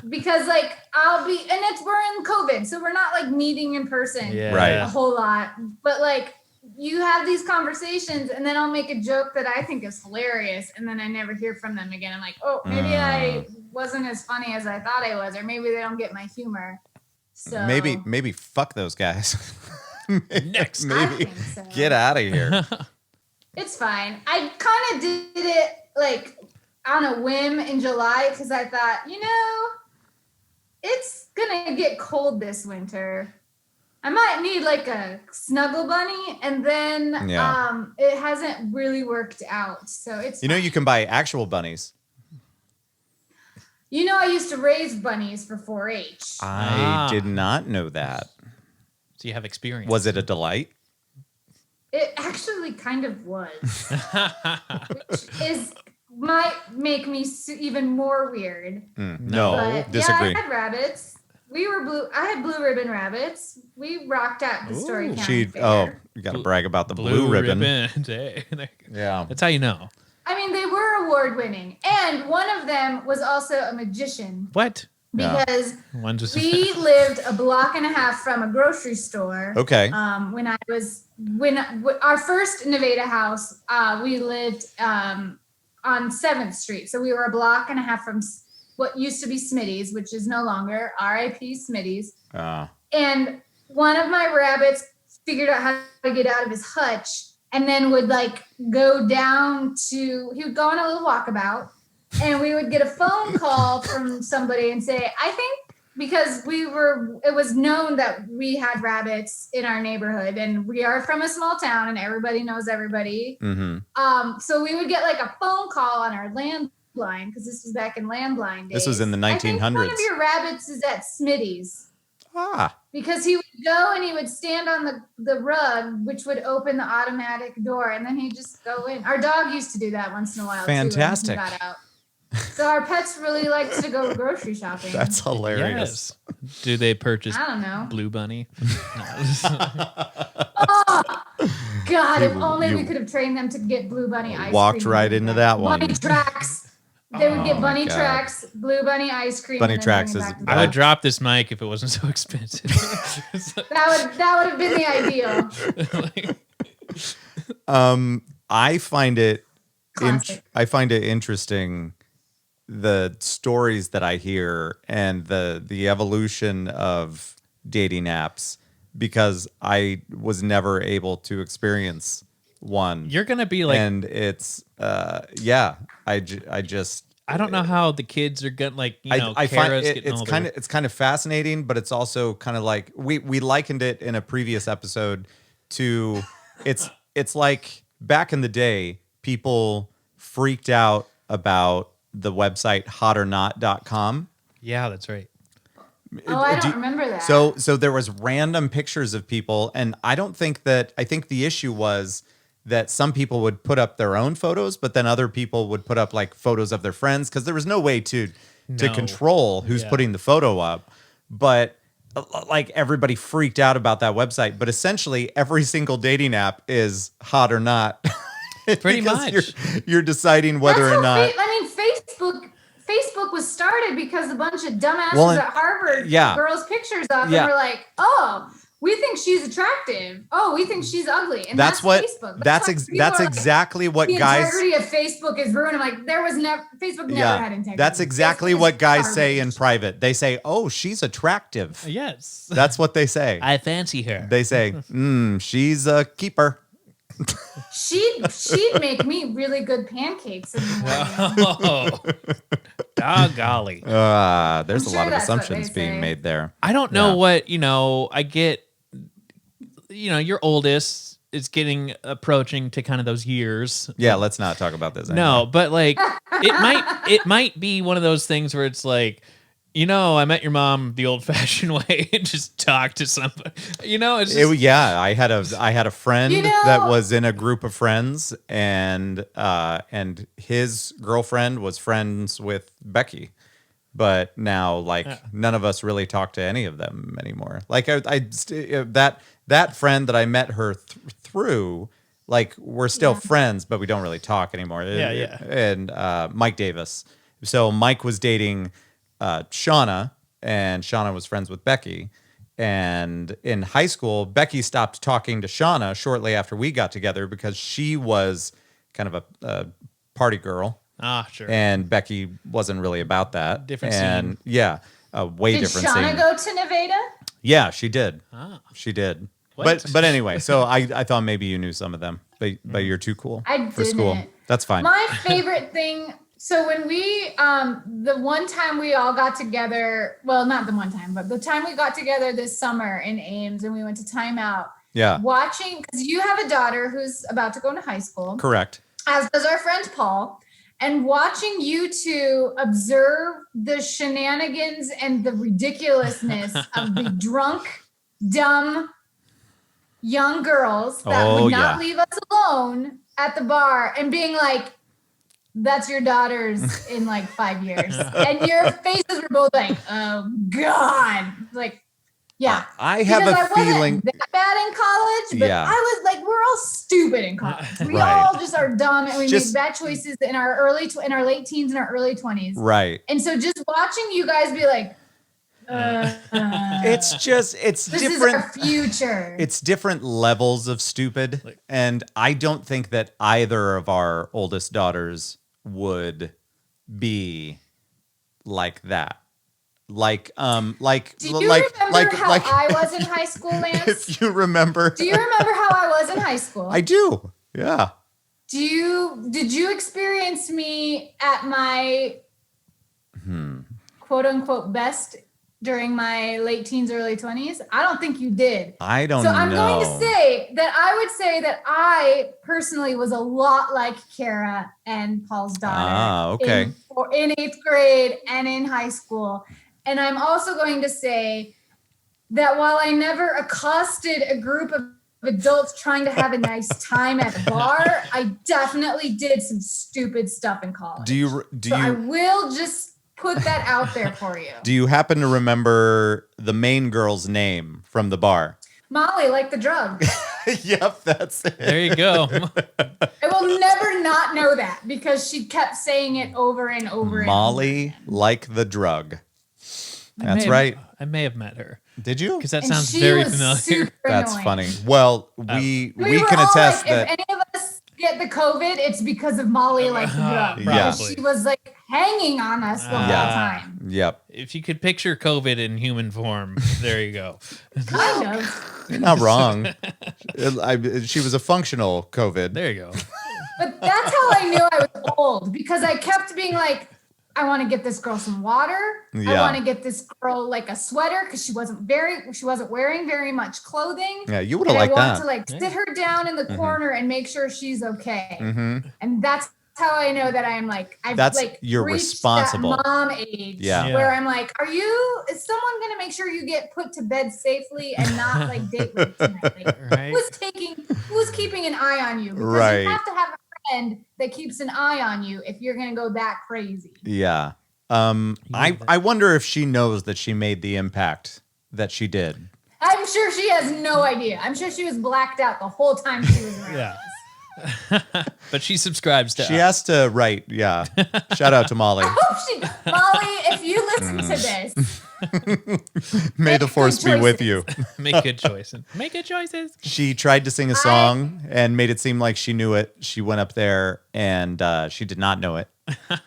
Because like we're in COVID, so we're not like meeting in person Yeah. Right. a whole lot. But like you have these conversations and then I'll make a joke that I think is hilarious and then I never hear from them again. I'm like, oh, maybe I wasn't as funny as I thought I was, or maybe they don't get my humor. So maybe fuck those guys. Next. I Maybe think so. get out of here. It's fine. I kind of did it like on a whim in July because I thought, it's gonna get cold this winter. I might need like a snuggle bunny, and then it hasn't really worked out. So it's You can buy actual bunnies. I used to raise bunnies for 4-H. I did not know that. So you have experience. Was it a delight? It actually kind of was, which might make me even more weird. No, But disagree. yeah, I had rabbits. I had blue ribbon rabbits. We rocked at the Story County Fair. You got to brag about the blue ribbon. Hey, Yeah. that's how you know. I mean, they were award winning. And one of them was also a magician. What? Because One just we lived a block and a half from a grocery store. Okay. When our first Nevada house, we lived on 7th Street. So we were a block and a half from what used to be Smitty's, which is no longer R.I.P. Smitty's. And one of my rabbits figured out how to get out of his hutch and then would like go down to, he would go on a little walkabout and we would get a phone call from somebody and say, I think because it was known that we had rabbits in our neighborhood and we are from a small town and everybody knows everybody. Mm-hmm. So we would get like a phone call on our landline because this was back in landline days. This was in the 1900s. I think one of your rabbits is at Smitty's. Because he would go and he would stand on the rug, which would open the automatic door, and then he'd just go in. Our dog used to do that once in a while. Fantastic. Too, when he got out. So our pets really liked to go grocery shopping. That's hilarious. Yes. Do they purchase I don't know. Blue Bunny? Oh, God, if only we could have trained them to get Blue Bunny ice cream. Walked right into that one. Bunny tracks. They would get Bunny God. Tracks, Blue Bunny ice cream. Bunny and then Tracks bring it is- back to the I would house. drop this mic if it wasn't so expensive. That would have been the ideal. I find it Classic. I find it interesting the stories that I hear and the evolution of dating apps because I was never able to experience one. You're gonna be like, and it's I just I don't know how the kids are gonna I find Kara's it, getting older. it's kind of fascinating, but it's also kind of like we likened it in a previous episode to it's like back in the day people freaked out about the website hotornot.com. Yeah, that's right. Oh, I don't remember that. So there was random pictures of people, and I think the issue was that some people would put up their own photos, but then other people would put up like photos of their friends because there was no way to control who's putting the photo up. But like everybody freaked out about that website. But essentially, every single dating app is hot or not. Pretty Because much. You're deciding whether That's or how not. Facebook was started because a bunch of dumbasses Well, and- at Harvard yeah. put girls' pictures up Yeah. and were like, "Oh, we think she's attractive. Oh, we think she's ugly." And That's what. Facebook. That's why people that's are like, exactly what the guys. integrity of Facebook is ruined. I'm like, there was never Facebook never had integrity. That's exactly Facebook what is guys say in garbage. private. They say, "Oh, she's attractive." Yes, That's what they say. I fancy her. They say, she's a keeper." She'd make me really good pancakes in the morning. Oh, dog golly. There's I'm a sure lot of that's what assumptions they being say. made there. I don't know Yeah. what, I get, your oldest is getting approaching to kind of those years. Yeah, let's not talk about this. No, anymore. but like it might be one of those things where it's like, I met your mom the old-fashioned way and just talk to somebody. It's just, I had a friend You know- that was in a group of friends, and his girlfriend was friends with Becky, but now none of us really talk to any of them anymore. Like that friend that I met her through, like we're still friends, but we don't really talk anymore. Yeah. And Mike Davis. So Mike was dating Shauna, and Shauna was friends with Becky. And in high school, Becky stopped talking to Shauna shortly after we got together because she was kind of a party girl. sure. And Becky wasn't really about that. Different and scene. Yeah, a way Did different Shauna scene. go to Nevada? Yeah, she did. Ah. She did. What? But anyway, so I thought maybe you knew some of them, but you're too cool I for school. didn't. That's fine. My favorite thing. So when we, the one time we all got together, well, not the one time, but the time we got together this summer in Ames and we went to Time Out, Yeah, watching, because you have a daughter who's about to go into high school, correct. as does our friend Paul, and watching you two observe the shenanigans and the ridiculousness of the drunk, dumb young girls that Oh, would not yeah. leave us alone at the bar and being like, that's your daughter's in like 5 years. And your faces were both like, oh God. Like, yeah. I have Because a I wasn't feeling. that bad in college, but Yeah. I was like, we're all stupid in college. We Right. all just are dumb, and we Just- make bad choices in our late teens and our early 20s. Right. And so just watching you guys be like, It's this different. is our future. It's different levels of stupid, and I don't think that either of our oldest daughters would be like that. Do you remember how I was in high school, Lance? If you remember, Do you remember how I was in high school? I do. Yeah. Did you experience me at my quote unquote best during my late teens, early 20s? I don't think you did. I don't So know. I'm going to say that I would say that I personally was a lot like Kara and Paul's daughter okay. in 8th grade and in high school. And I'm also going to say that while I never accosted a group of adults trying to have a nice time at a bar, I definitely did some stupid stuff in college. I will just put that out there for you. Do you happen to remember the main girl's name from the bar? Molly, like the drug. Yep, that's it. There you go. I will never not know that because she kept saying it over and over. Molly, like the drug. That's I right. may have met her Did you? because that And sounds she very was familiar. super That's annoying. funny. Well, we were can all attest like, that. if any of us get the COVID, it's because of Molly like the drug. Yeah. She was like hanging on us the whole time. Yep. If you could picture COVID in human form, there you go. Kind of. You're not wrong. She was a functional COVID. There you go. But that's how I knew I was old because I kept being like, I want to get this girl some water. I Yeah. want to get this girl like a sweater because she wasn't wearing very much clothing. Yeah, you would have And liked I want that. to like sit her down in the corner and make sure she's okay. Mm-hmm. And that's how I know that I'm like, I've That's- like you're reached responsible. that mom age Yeah. where I'm like, is someone going to make sure you get put to bed safely and not like date rape tonight? Like, Right. who's keeping an eye on you? Because Right. you have to have a friend that keeps an eye on you if you're going to go that crazy. Yeah. I wonder if she knows that she made the impact that she did. I'm sure she has no idea. I'm sure she was blacked out the whole time she was around. Yeah. But she subscribes to She us. has to write. Yeah. Shout out to Molly. I hope she, Molly, if you listen to this, May the Make force good be with you. Make good choices. Make good choices. She tried to sing a song and made it seem like she knew it. She went up there and she did not know it,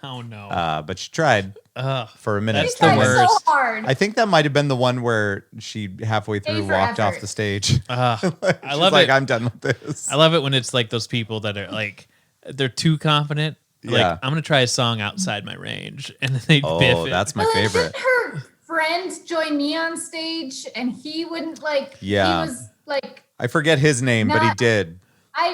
Oh no. but she tried Ugh. for a minute. That's she the tried worst. so hard. I think that might have been the one where she halfway through for walked off effort. the stage. I She's love like, it. I'm done with this. I love it when it's like those people that are like they're too confident. Like Yeah. I'm gonna try a song outside my range, and then they biff Oh, it. that's my Well, and favorite. didn't her friend join me on stage and he wouldn't like, Yeah. he was like, I forget his name, but he Not- did. I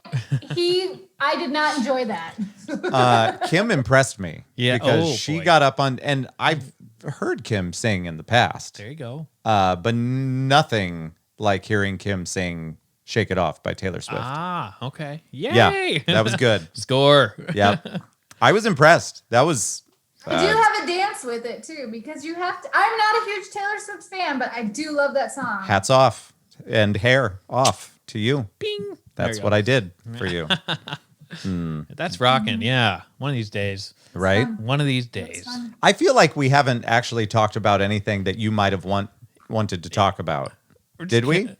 did not enjoy that. Kim impressed me. Yeah. Because Oh, she boy. got up on, and I've heard Kim sing in the past, There you go. but nothing like hearing Kim sing "Shake It Off" by Taylor Swift. Ah, okay. Yay! Yeah, that was good. Score. Yep, I was impressed. That was. I do have a dance with it too because you have to. I'm not a huge Taylor Swift fan, but I do love that song. Hats off and hair off to you. Bing. That's There you what go. I did for you, That's rocking. Yeah. One of these days. right? One of these It's days. fun. I feel like we haven't actually talked about anything that you might have wanted to talk about. We're just Did we? gonna-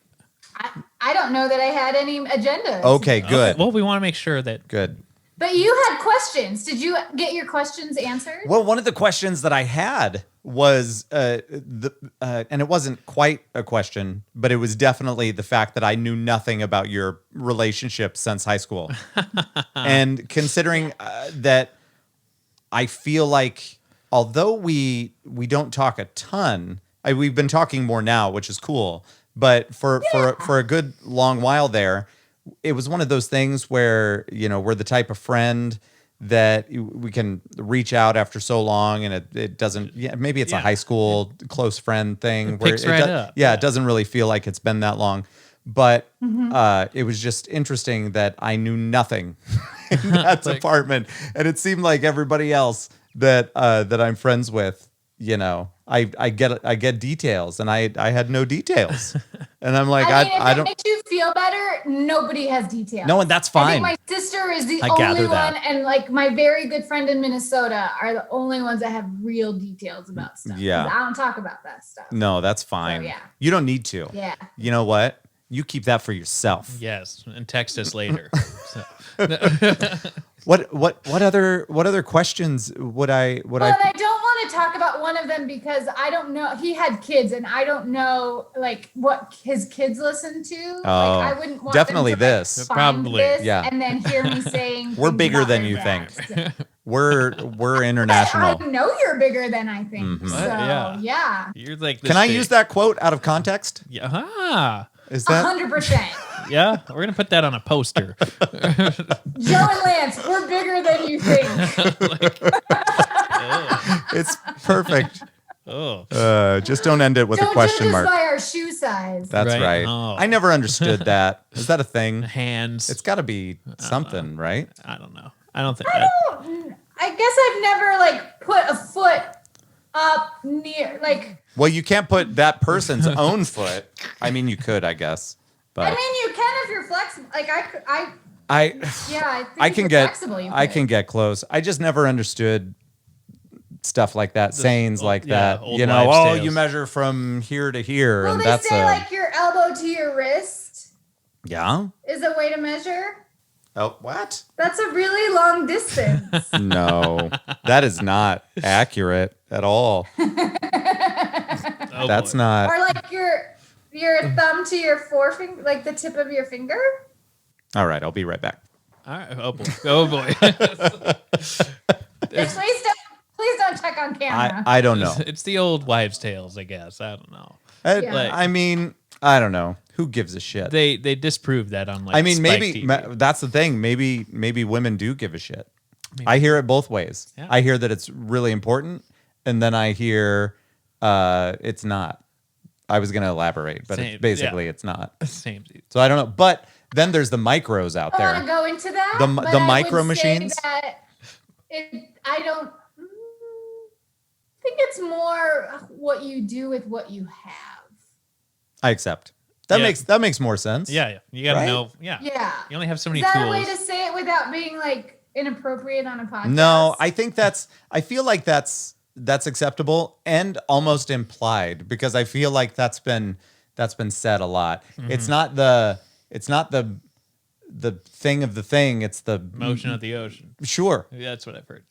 I don't know that I had any agendas. Okay, good. Well, we want to make sure that Good. But you had questions. Did you get your questions answered? Well, one of the questions that I had was and it wasn't quite a question, but it was definitely the fact that I knew nothing about your relationship since high school. And considering that I feel like although we don't talk a ton, we've been talking more now, which is cool, but for a good long while there, it was one of those things where, you know, we're the type of friend that we can reach out after so long and it doesn't, maybe it's a Yeah. high school close friend thing where picks right up. Yeah, it doesn't really feel like it's been that long. But it was just interesting that I knew nothing in that department. And it seemed like everybody else that I'm friends with, you know, I get details, and I had no details, and I'm like, I mean, if I it don't. makes you feel better, nobody has details. No, and that's I fine. think my sister is the I only gather that. one, and like my very good friend in Minnesota are the only ones that have real details about stuff. 'Cause Yeah. I don't talk about that stuff. No, that's fine. yeah. You don't need to. Yeah. You know what? You keep that for yourself. Yes, and text us later. So. What other questions would I Well, and I don't want to talk about one of them because I don't know. He had kids, and I don't know like what his kids listen to. Oh, like I wouldn't want definitely them to, like, this. find Probably. this Yeah. and then hear me saying We're things bigger about than their you dads. think. We're international. I know you're bigger than I think. Mhm. So Yeah. yeah, You're like, Can I use that quote out of context? Yeah. Ah. Is that 100%. Yeah, we're gonna put that on a poster. Joe and Lance, we're bigger than you think. it's perfect. Oh, Just don't end it with Don't a question judge us mark. by our shoe size. That's Right. right. Oh. I never understood that. Is that a thing? hands. It's got to be something, right? I don't know. I don't think I that. don't. I guess I've never like put a foot up near like. Well, you can't put that person's own foot. I mean, you could, I guess, but I mean, you can if you're flexible. Like I yeah, I think I if can you're get flexible, you I could. can get close. I just never understood stuff like that, sayings like yeah, that. old You know, wives' oh, tales. you measure from here to here, Well, and they that's say a like your elbow to your wrist yeah. is a way to measure. Oh, what? That's a really long distance. No, that is not accurate at all. Oh, That's boy. not. Or like your thumb to your forefinger, like the tip of your finger. All right, I'll be right back. All right. Oh boy. Oh boy. Please don't check on camera. I don't know. It's the old wives' tales, I guess. I don't know. Yeah. I mean, I don't know. Who gives a shit? They disproved that on like. I mean, Spike maybe TV. that's the thing. Maybe women do give a shit. I hear it both ways. Yeah. I hear that it's really important, and then I hear it's not. I was going to elaborate, but Same, basically yeah. it's not. Same. So I don't know. But then there's the micros out I don't want to there. go into that. The but the I micro would say machines? that I don't think it's more what you do with what you have. I accept. That Yeah. makes more sense. Yeah. You gotta Right? know. Yeah. Yeah. You only have so Is many that tools. a way to say it without being like inappropriate on a podcast? No, I think I feel like that's acceptable and almost implied because I feel like that's been said a lot. Mm-hmm. It's not the thing of the thing. It's the Motion of the ocean. Sure. Yeah, that's what I've heard.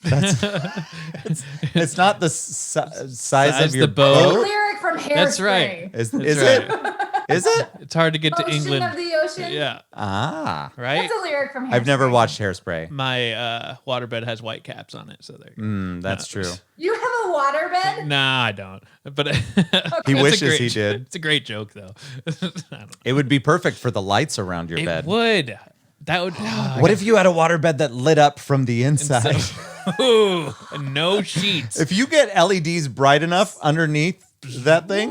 It's not the size of the your boat. boat. lyric from Hairspray. That's right. Is That's it? right. Is it? It's hard to get to Ocean England. of the ocean. Yeah. Ah. Right. That's a lyric from Hairspray. I've never watched Hairspray. My waterbed has white caps on it, so there. That's true. You have a waterbed? Nah, I don't. But He it's a wishes great- he did. It's a great joke, though. I don't know. It would be perfect for the lights around your It bed. would. That would. What if you had a waterbed that lit up from the inside? Ooh, no sheets. If you get LEDs bright enough underneath that thing,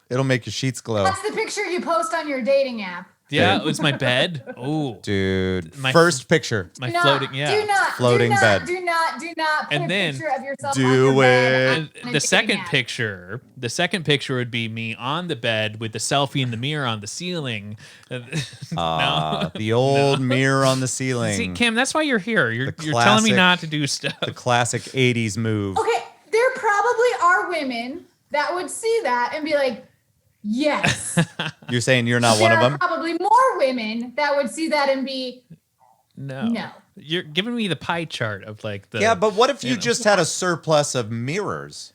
it'll make your sheets glow. That's the picture you post on your dating app. Yeah, it was my bed. Oh, Dude, My- first picture. my Do not, floating. Yeah. Do not. Floating do not, bed. Do not put And a then picture of yourself do on your bed it. on a The dating second app. picture, would be me on the bed with the selfie in the mirror on the ceiling. The old mirror on the ceiling. See, Kim, that's why you're here. You're The telling me classic- not to do stuff. the classic 80s move. Okay, there probably are women that would see that and be like, yes. You're saying you're not one there of are them? probably more women that would see that and be, No. no. You're giving me the pie chart of like the. Yeah, but what if you know. just had a surplus of mirrors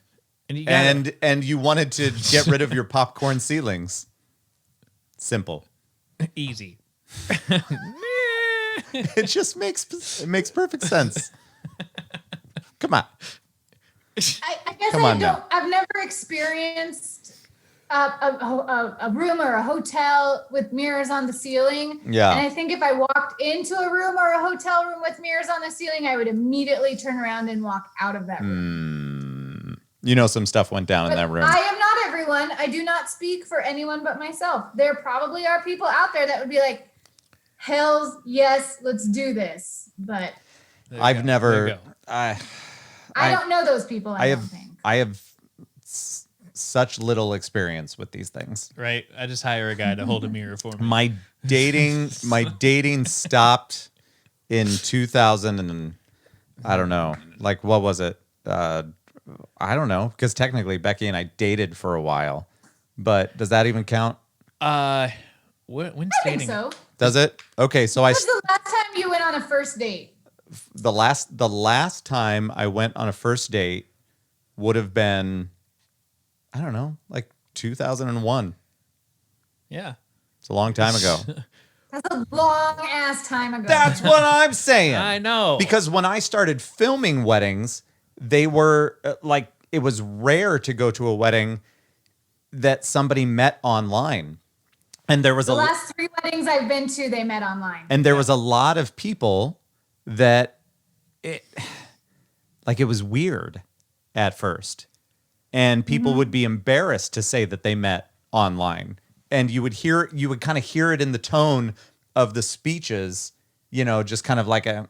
and you gotta- and you wanted to get rid of your popcorn ceilings? Simple. easy. It just makes perfect sense. Come on. I guess Come on now. I've never experienced a room or a hotel with mirrors on the ceiling. Yeah. And I think if I walked into a room or a hotel room with mirrors on the ceiling, I would immediately turn around and walk out of that room. You know some stuff went down in But that room. I am not everyone. I do not speak for anyone but myself. There probably are people out there that would be like, hells yes, let's do this. But There you I've go. There never you go. I don't know those people, I don't think. I have such little experience with these things. Right. I just hire a guy to hold a mirror for me. My dating stopped in 2000 and I don't know. Like, what was it? I don't know, because technically Becky and I dated for a while, but does that even count? When's I think dating? so. Does it? Okay, so When's the last time you went on a first date? the last time I went on a first date would have been, I don't know, like 2001. Yeah. It's a long time ago. That's a long ass time ago. That's what I'm saying. I know. Because when I started filming weddings, they were like, it was rare to go to a wedding that somebody met online. And there was the last 3 weddings I've been to, they met online. And there was a lot of people that it was weird at first. And people would be embarrassed to say that they met online. And you would kind of hear it in the tone of the speeches, just kind of like a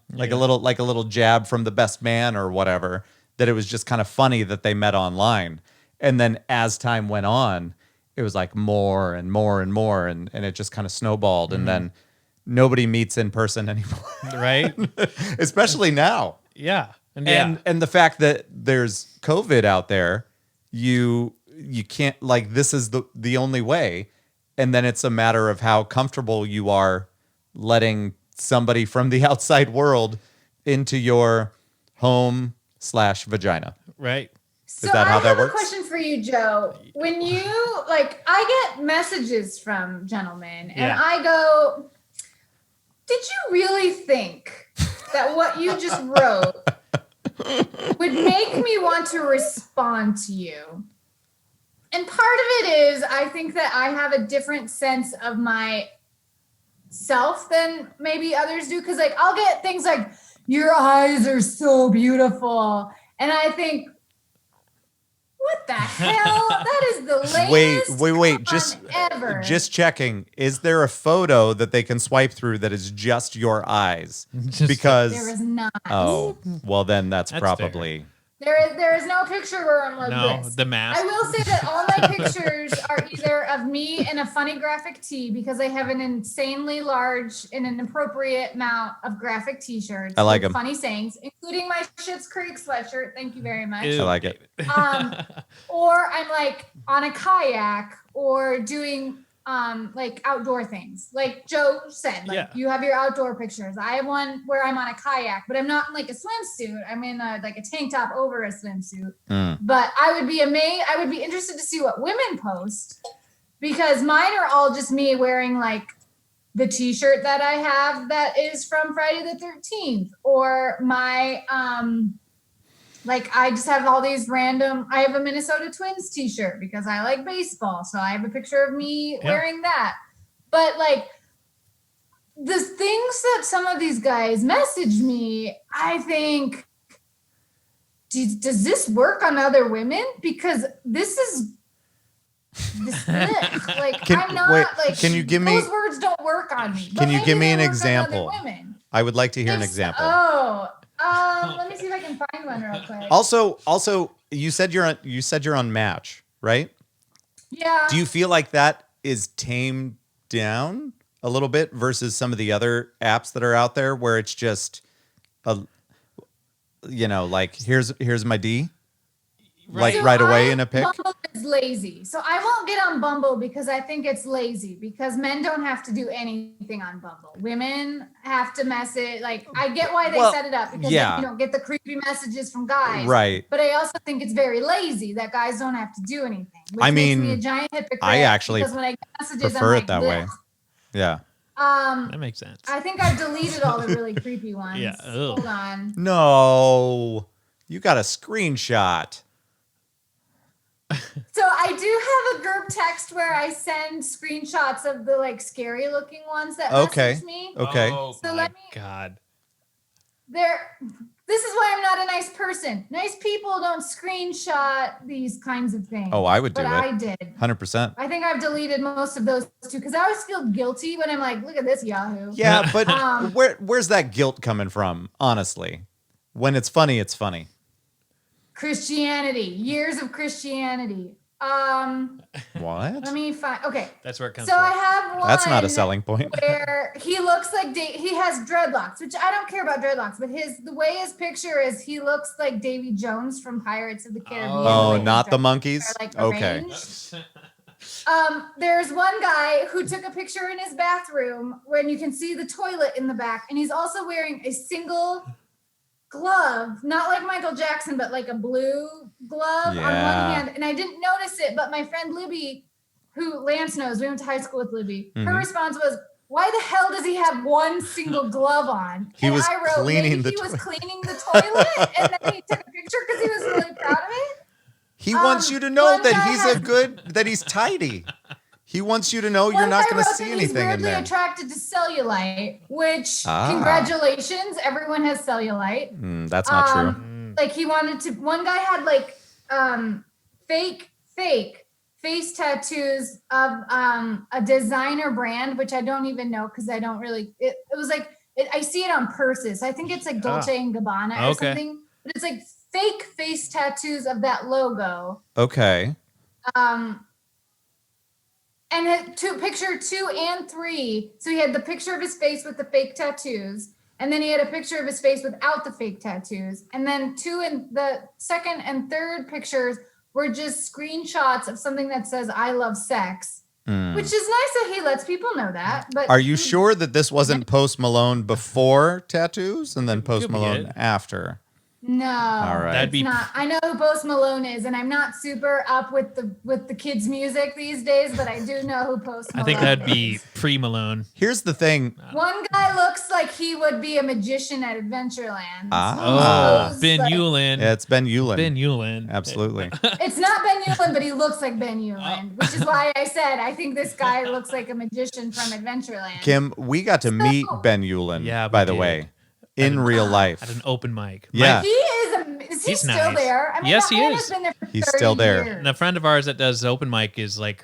little jab from the best man or whatever, that it was just kind of funny that they met online. And then as time went on, it was like more and more and more, and it just kind of snowballed. And then nobody meets in person anymore. Right? Especially now. Yeah. And the fact that there's COVID out there, you can't, like, this is the only way. And then it's a matter of how comfortable you are letting somebody from the outside world into your home/vagina. Right. So Is that how I that have works? a question for you, Joe. When you I get messages from gentlemen, and Yeah. I go, "Did you really think that what you just wrote would make me want to respond to you?" And part of it is I think that I have a different sense of myself than maybe others do, because I'll get things like, "Your eyes are so beautiful," and I think, what the hell? That is the latest Wait. con ever. Just checking. Is there a photo that they can swipe through that is just your eyes? Because There is not. oh, well then that's That's probably There is no picture where I'm like No, this. the mask. I will say that all my pictures are either of me in a funny graphic tee, because I have an insanely large and an appropriate amount of graphic t-shirts. I like with 'em. funny sayings, including my Schitt's Creek sweatshirt. Thank you very much. Ew. I like it. Or I'm like on a kayak or doing outdoor things. Like Joe said, Yeah. you have your outdoor pictures. I have one where I'm on a kayak, but I'm not in like a swimsuit. I'm in a tank top over a swimsuit. But I would be interested to see what women post, because mine are all just me wearing the t-shirt that I have that is from Friday the 13th, or my I just have all these random. I have a Minnesota Twins t-shirt because I like baseball, so I have a picture of me wearing that. But the things that some of these guys message me, I think, does this work on other women? Because this I'm not can you give me, those words don't work on me. Can you give me an Other example? women. I would like to hear an example. Let me see if I can find one real quick. Also, you said you're on Match, right? Yeah. Do you feel like that is tamed down a little bit versus some of the other apps that are out there, where it's just here's my D, Right. right away in a pic? Bumble is lazy. So I won't get on Bumble because I think it's lazy, because men don't have to do anything on Bumble. Women have to message. I get why they set it up, because then you don't get the creepy messages from guys. Right. But I also think it's very lazy that guys don't have to do anything. Which I makes mean, me a giant hypocrite. I actually because when I get messages, prefer I'm it that "Blech." way. Yeah. That makes sense. I think I've deleted all the really creepy ones. Yeah. Ugh. Hold on. No, you got a screenshot. So I do have a group text where I send screenshots of the scary looking ones that message me. Okay. Oh, So my let me- God. This is why I'm not a nice person. Nice people don't screenshot these kinds of things. Oh, I would do but it. I did. 100%. I think I've deleted most of those too, because I always feel guilty when I'm like, look at this Yahoo. Yeah, but Um, where's that guilt coming from? Honestly, when it's funny, it's funny. Christianity, years of Christianity. What? Let me find. Okay, That's where it comes so from. I have one. That's not a selling point. Where he looks like he has dreadlocks, which I don't care about dreadlocks, but the way his picture is, he looks like Davy Jones from Pirates of the Caribbean. Oh, like not the dreadlocks monkeys? are, like, Okay. arranged. There's one guy who took a picture in his bathroom when you can see the toilet in the back, and he's also wearing a single glove, not like Michael Jackson, but like a blue glove on one hand. And I didn't notice it, but my friend Libby, who Lance knows, we went to high school with Libby, her response was, why the hell does he have one single glove on? He was I wrote, cleaning maybe the he was cleaning the toilet, and then he took a picture because he was really proud of it. He wants you to know one that guy that he's tidy. He wants you to know you're One not guy going to wrote see that anything he's in weirdly there. attracted to cellulite, which congratulations, everyone has cellulite. That's not true. Like he wanted to. One guy had like fake face tattoos of a designer brand, which I don't even know because I don't really. It was like I see it on purses. I think it's like Dolce and Gabbana or something. But it's like fake face tattoos of that logo. Okay. And picture 2 and 3. So he had the picture of his face with the fake tattoos. And then he had a picture of his face without the fake tattoos. And then 2 and the second and third pictures were just screenshots of something that says, I love sex. Which is nice that he lets people know that. But Are you sure that this wasn't Post Malone before tattoos and then Post Could be Malone it. after? No, All right. That'd be not. I know who Post Malone is, and I'm not super up with the kids' music these days, but I do know who Post Malone is. I think that'd be pre-Malone. Here's the thing. One guy looks like he would be a magician at Adventureland. Oh, Ben like, Eulin. Yeah, it's Ben Eulin. Ben Eulin. Absolutely. It's not Ben Eulin, but he looks like Ben Eulin, which is why I said I think this guy looks like a magician from Adventureland. Kim, we got to meet Ben Eulin, by the way, in real life. At an open mic. Yeah. He is he He's still nice. there? I mean, Yes, that he man is. has been there for He's 30 still there. years. And a friend of ours that does open mic is like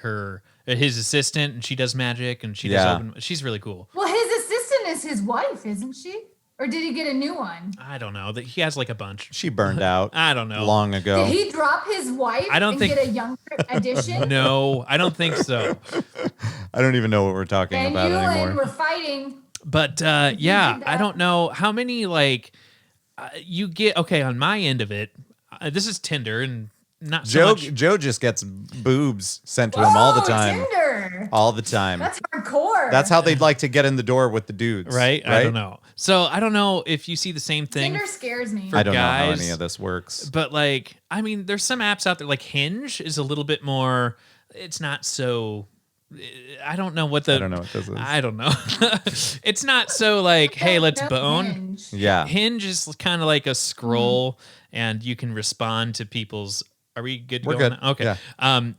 his assistant, and she does magic, and she does open. She's really cool. Well, his assistant is his wife, isn't she? Or did he get a new one? I don't know. That he has like a bunch. She burned out I don't know. long ago. Did he drop his wife I don't and think- get a younger addition? No, I don't think so. I don't even know what we're talking Ben about Eulin, anymore. we're fighting. But did yeah, that. I don't know how many like you get. Okay, on my end of it, this is Tinder and not so much. Joe just gets boobs sent to him all the Whoa, time. Tinder. All the time. That's hardcore. That's how they'd like to get in the door with the dudes. Right? I don't know. So I don't know if you see the same thing. Tinder scares me. For I don't know how guys. any of this works. But like, I mean, there's some apps out there like Hinge is a little bit more. It's not so. I don't know what the. I don't know what this is. I don't know. It's not so like, hey, let's No bone. Hinge. Yeah. Hinge is kind of like a scroll, and you can respond to people's. Are we good? To We're go on good. that? Okay. Yeah.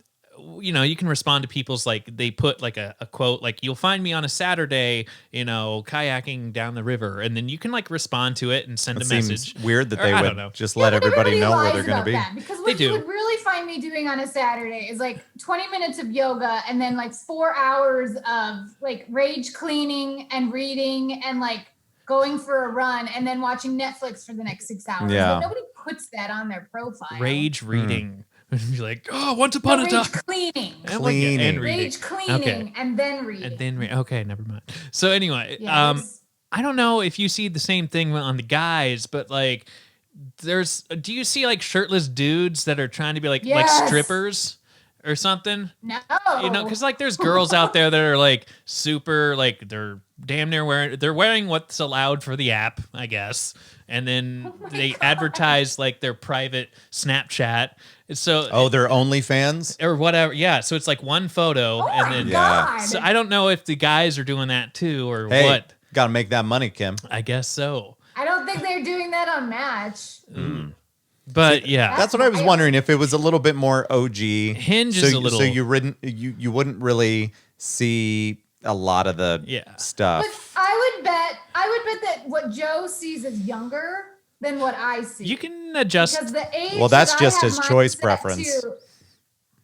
You know, you can respond to people's like they put like a quote like you'll find me on a Saturday, you know, kayaking down the river, and then you can like respond to it and send It a seems message. weird that Or, they I don't would know. just Yeah, let but everybody know where lies they're going to about be. that, because They what do. you would really find me doing on a Saturday is like 20 minutes of yoga and then like 4 hours of like rage cleaning and reading and like going for a run and then watching Netflix for the next 6 hours. Yeah. But nobody puts that on their profile. Rage reading. You're like, oh, once No, upon a rage time. cleaning. And Cleaning. and reading. Rage cleaning and then reading. And then okay, never mind. So anyway, Yes. I don't know if you see the same thing on the guys, but like, do you see like shirtless dudes that are trying to be like Yes. strippers or something? No. You know, because like there's girls out there that are like super like they're damn near wearing what's allowed for the app, I guess, and then they advertise like their private Snapchat. So Oh, they're OnlyFans? or whatever, yeah. So it's like one photo, Oh and my then God. so I don't know if the guys are doing that too or Hey, what. got to make that money, Kim. I guess so, I don't think they're doing that on Match. but yeah, That's what I was wild. wondering, if it was a little bit more OG. Hinge so, is a little. So you wouldn't really see a lot of the But stuff. I would bet that what Joe sees is younger than what I see. You can adjust. because the age Well, that's that I just have his mine choice set preference. to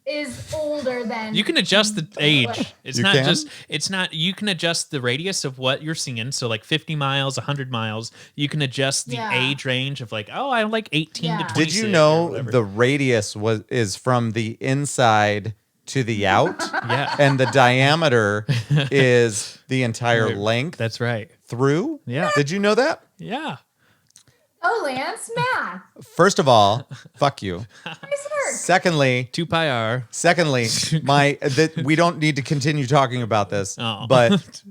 is older than. You can adjust the age. It's You not can? just. It's not. You can adjust the radius of what you're seeing. So like 50 miles, 100 miles. You can adjust the Yeah. age range of like, oh, I like 18 Yeah. to 26. Did you or know whatever. the radius is from the inside to the out? Yeah, And the diameter is the entire Right. length that's right. through? Yeah. Did you know that? Yeah. Oh, Lance, math. First of all, fuck you. Nice work. Secondly, 2 pi r. we don't need to continue talking about this, Oh. but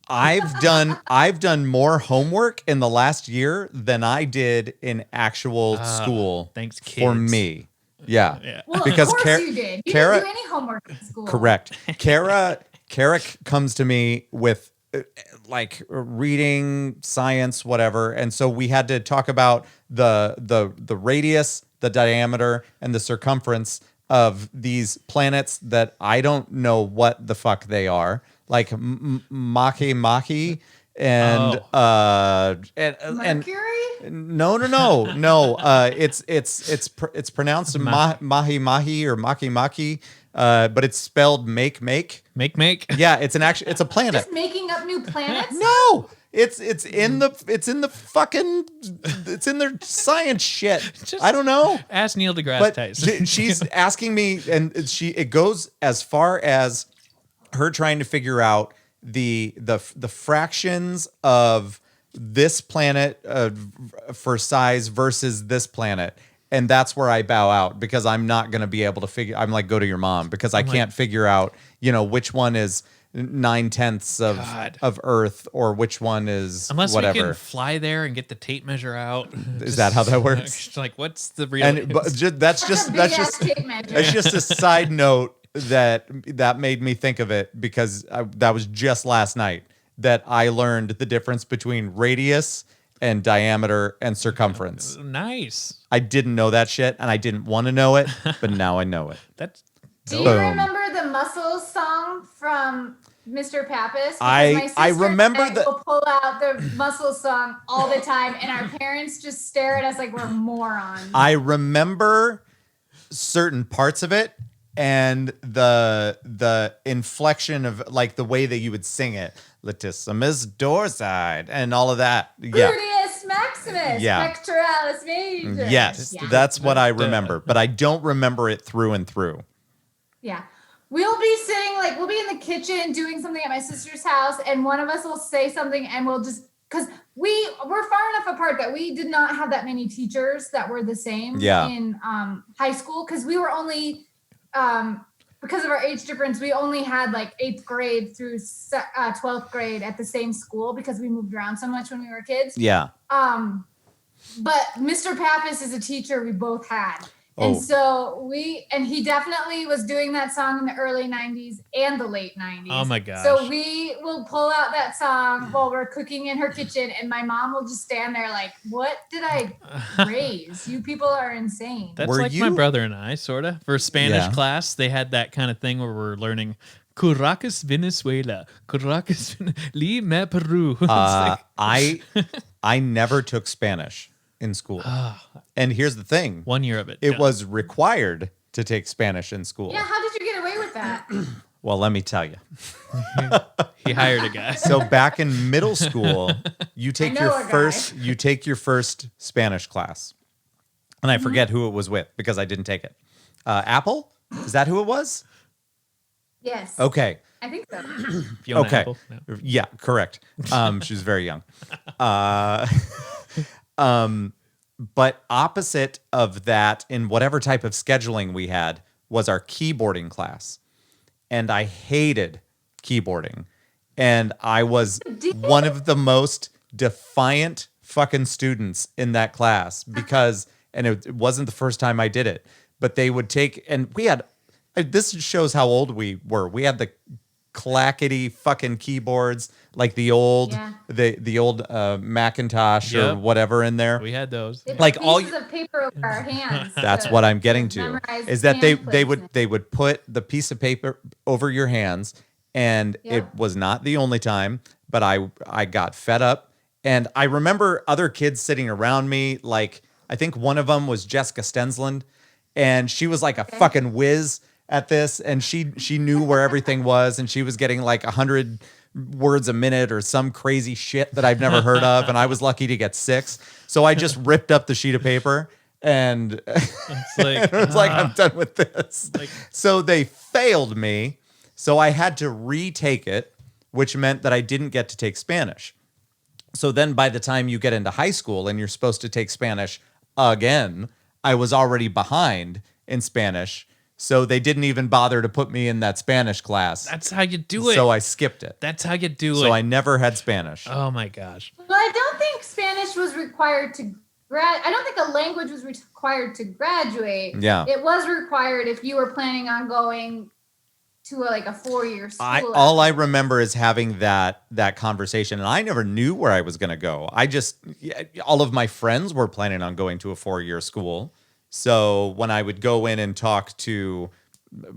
I've done more homework in the last year than I did in actual school. thanks, for kids. me. Yeah. Yeah. Well, Because of course Kara- you did. You Kara- didn't do any homework in school. Correct. Kara comes to me with like reading, science, whatever, and so we had to talk about the radius, the diameter, and the circumference of these planets that I don't know what the fuck they are, like Maki and Mercury? no. It's pronounced mahi mahi or maki maki, but it's spelled make. Make. Yeah, it's a planet. Just making up new planets? No, it's in their science shit. Just- I don't know. Ask Neil deGrasse But Tyson. she's asking me, and it goes as far as her trying to figure out the fractions of this planet for size versus this planet. And that's where I bow out, because I'm not going to be able to figure. I'm like, go to your mom, because I can't figure out, which one is 9/10 of Earth or which one is Unless whatever. we can fly there and get the tape measure out. Is that how that works? Like, what's the real? And but that's That's just tape measure. it's just a side note that made me think of it, because that was just last night that I learned the difference between radius and diameter and circumference. Nice. I didn't know that shit, and I didn't want to know it, but now I know it. That's Do you Boom. remember the Muscles song from Mr. Pappas? Because I my sister remember and I will pull out the Muscles song all the time, and our parents just stare at us like we're morons. I remember certain parts of it, and the inflection of like the way that you would sing it, latissimus dorside, and all of that. Yeah. Gluteus maximus, Yeah. pectoralis major. Yes, Yeah. that's what I remember, but I don't remember it through and through. Yeah. We'll be sitting, we'll be in the kitchen doing something at my sister's house, and one of us will say something, and we'll just, because we're far enough apart that we did not have that many teachers that were the same in high school, because we were only, because of our age difference, we only had like 8th grade through 12th grade at the same school, because we moved around so much when we were kids. Yeah. But Mr. Pappas is a teacher we both had. And so he definitely was doing that song in the early 90s and the late 90s. Oh my gosh. So we will pull out that song while we're cooking in her kitchen, and my mom will just stand there like, what did I raise? You people are insane. That's Were like my you- brother and I, sort of. For Spanish Yeah. class, they had that kind of thing where we're learning Caracas, Venezuela. Caracas, Lima, Peru. It's like, I never took Spanish in school. And here's the thing. 1 year of it. It done. was required to take Spanish in school. Yeah, how did you get away with that? Well, let me tell you. He hired a guy. So back in middle school, you take know a guy. you take your first Spanish class. And I forget who it was with, because I didn't take it. Apple? Is that who it was? Yes. Okay. I think so. Fiona Okay. Apple. No. Yeah, correct. She was very young. But opposite of that, in whatever type of scheduling we had, was our keyboarding class. And I hated keyboarding. And I was one of the most defiant fucking students in that class, because, and it wasn't the first time I did it, but they would take, and we had, this shows how old we were. We had the clackety fucking keyboards, like the old, the old Macintosh or Yep. whatever in there. We had those. They put Like all pieces of paper over our hands. That's to what I'm getting to, memorize is that hand they placement. would put the piece of paper over your hands, and Yeah. it was not the only time, but I got fed up. And I remember other kids sitting around me, like I think one of them was Jessica Stensland, and she was like a fucking whiz at this, and she knew where everything was, and she was getting like 100 words a minute or some crazy shit that I've never heard of, and I was lucky to get 6. So I just ripped up the sheet of paper and It's like, it was like, I'm done with this. Like- So they failed me. So I had to retake it, which meant that I didn't get to take Spanish. So then by the time you get into high school and you're supposed to take Spanish again, I was already behind in Spanish. So they didn't even bother to put me in that Spanish class. that's how you do it. So I skipped it. That's how you do it. So I never had Spanish. Oh my gosh. Well, I don't think Spanish was required to I don't think a language was required to graduate. Yeah. It was required if you were planning on going to like a 4-year school. All I remember is having that conversation, and I never knew where I was going to go. All of my friends were planning on going to a 4-year school. So when I would go in and talk to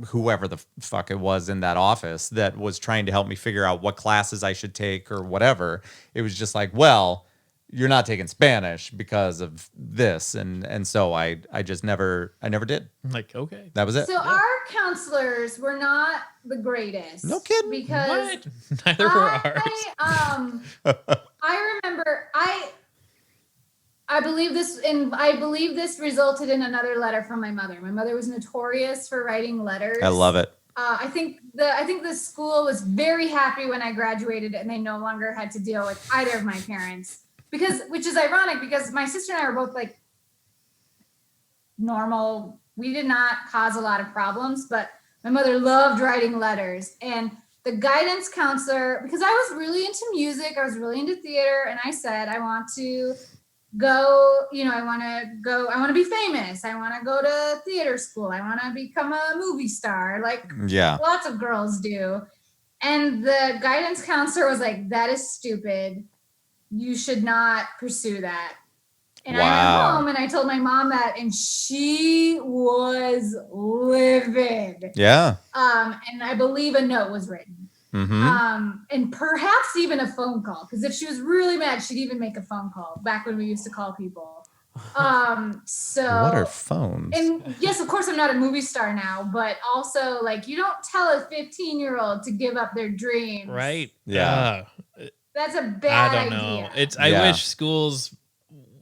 whoever the fuck it was in that office that was trying to help me figure out what classes I should take or whatever, it was just like, well, you're not taking Spanish because of this. And so I never did. I'm like, okay. That was it. So our counselors were not the greatest. No kidding. Because What? Neither were ours. I remember I believe this resulted in another letter from my mother. My mother was notorious for writing letters. I love it. I think the school was very happy when I graduated and they no longer had to deal with either of my parents. Which is ironic because my sister and I were both like normal. We did not cause a lot of problems, but my mother loved writing letters. And the guidance counselor, because I was really into music, I was really into theater, and I said, I want to go, I want to be famous. I want to go to theater school. I want to become a movie star, like lots of girls do. And the guidance counselor was like, that is stupid. You should not pursue that. And I went home and I told my mom that, and she was livid. Yeah. And I believe a note was written. Mm-hmm. And perhaps even a phone call. Because if she was really mad, she'd even make a phone call back when we used to call people. So what are phones? And yes, of course I'm not a movie star now, but also like you don't tell a 15-year-old to give up their dreams. Right. Yeah. That's a bad I don't idea. know. I wish schools,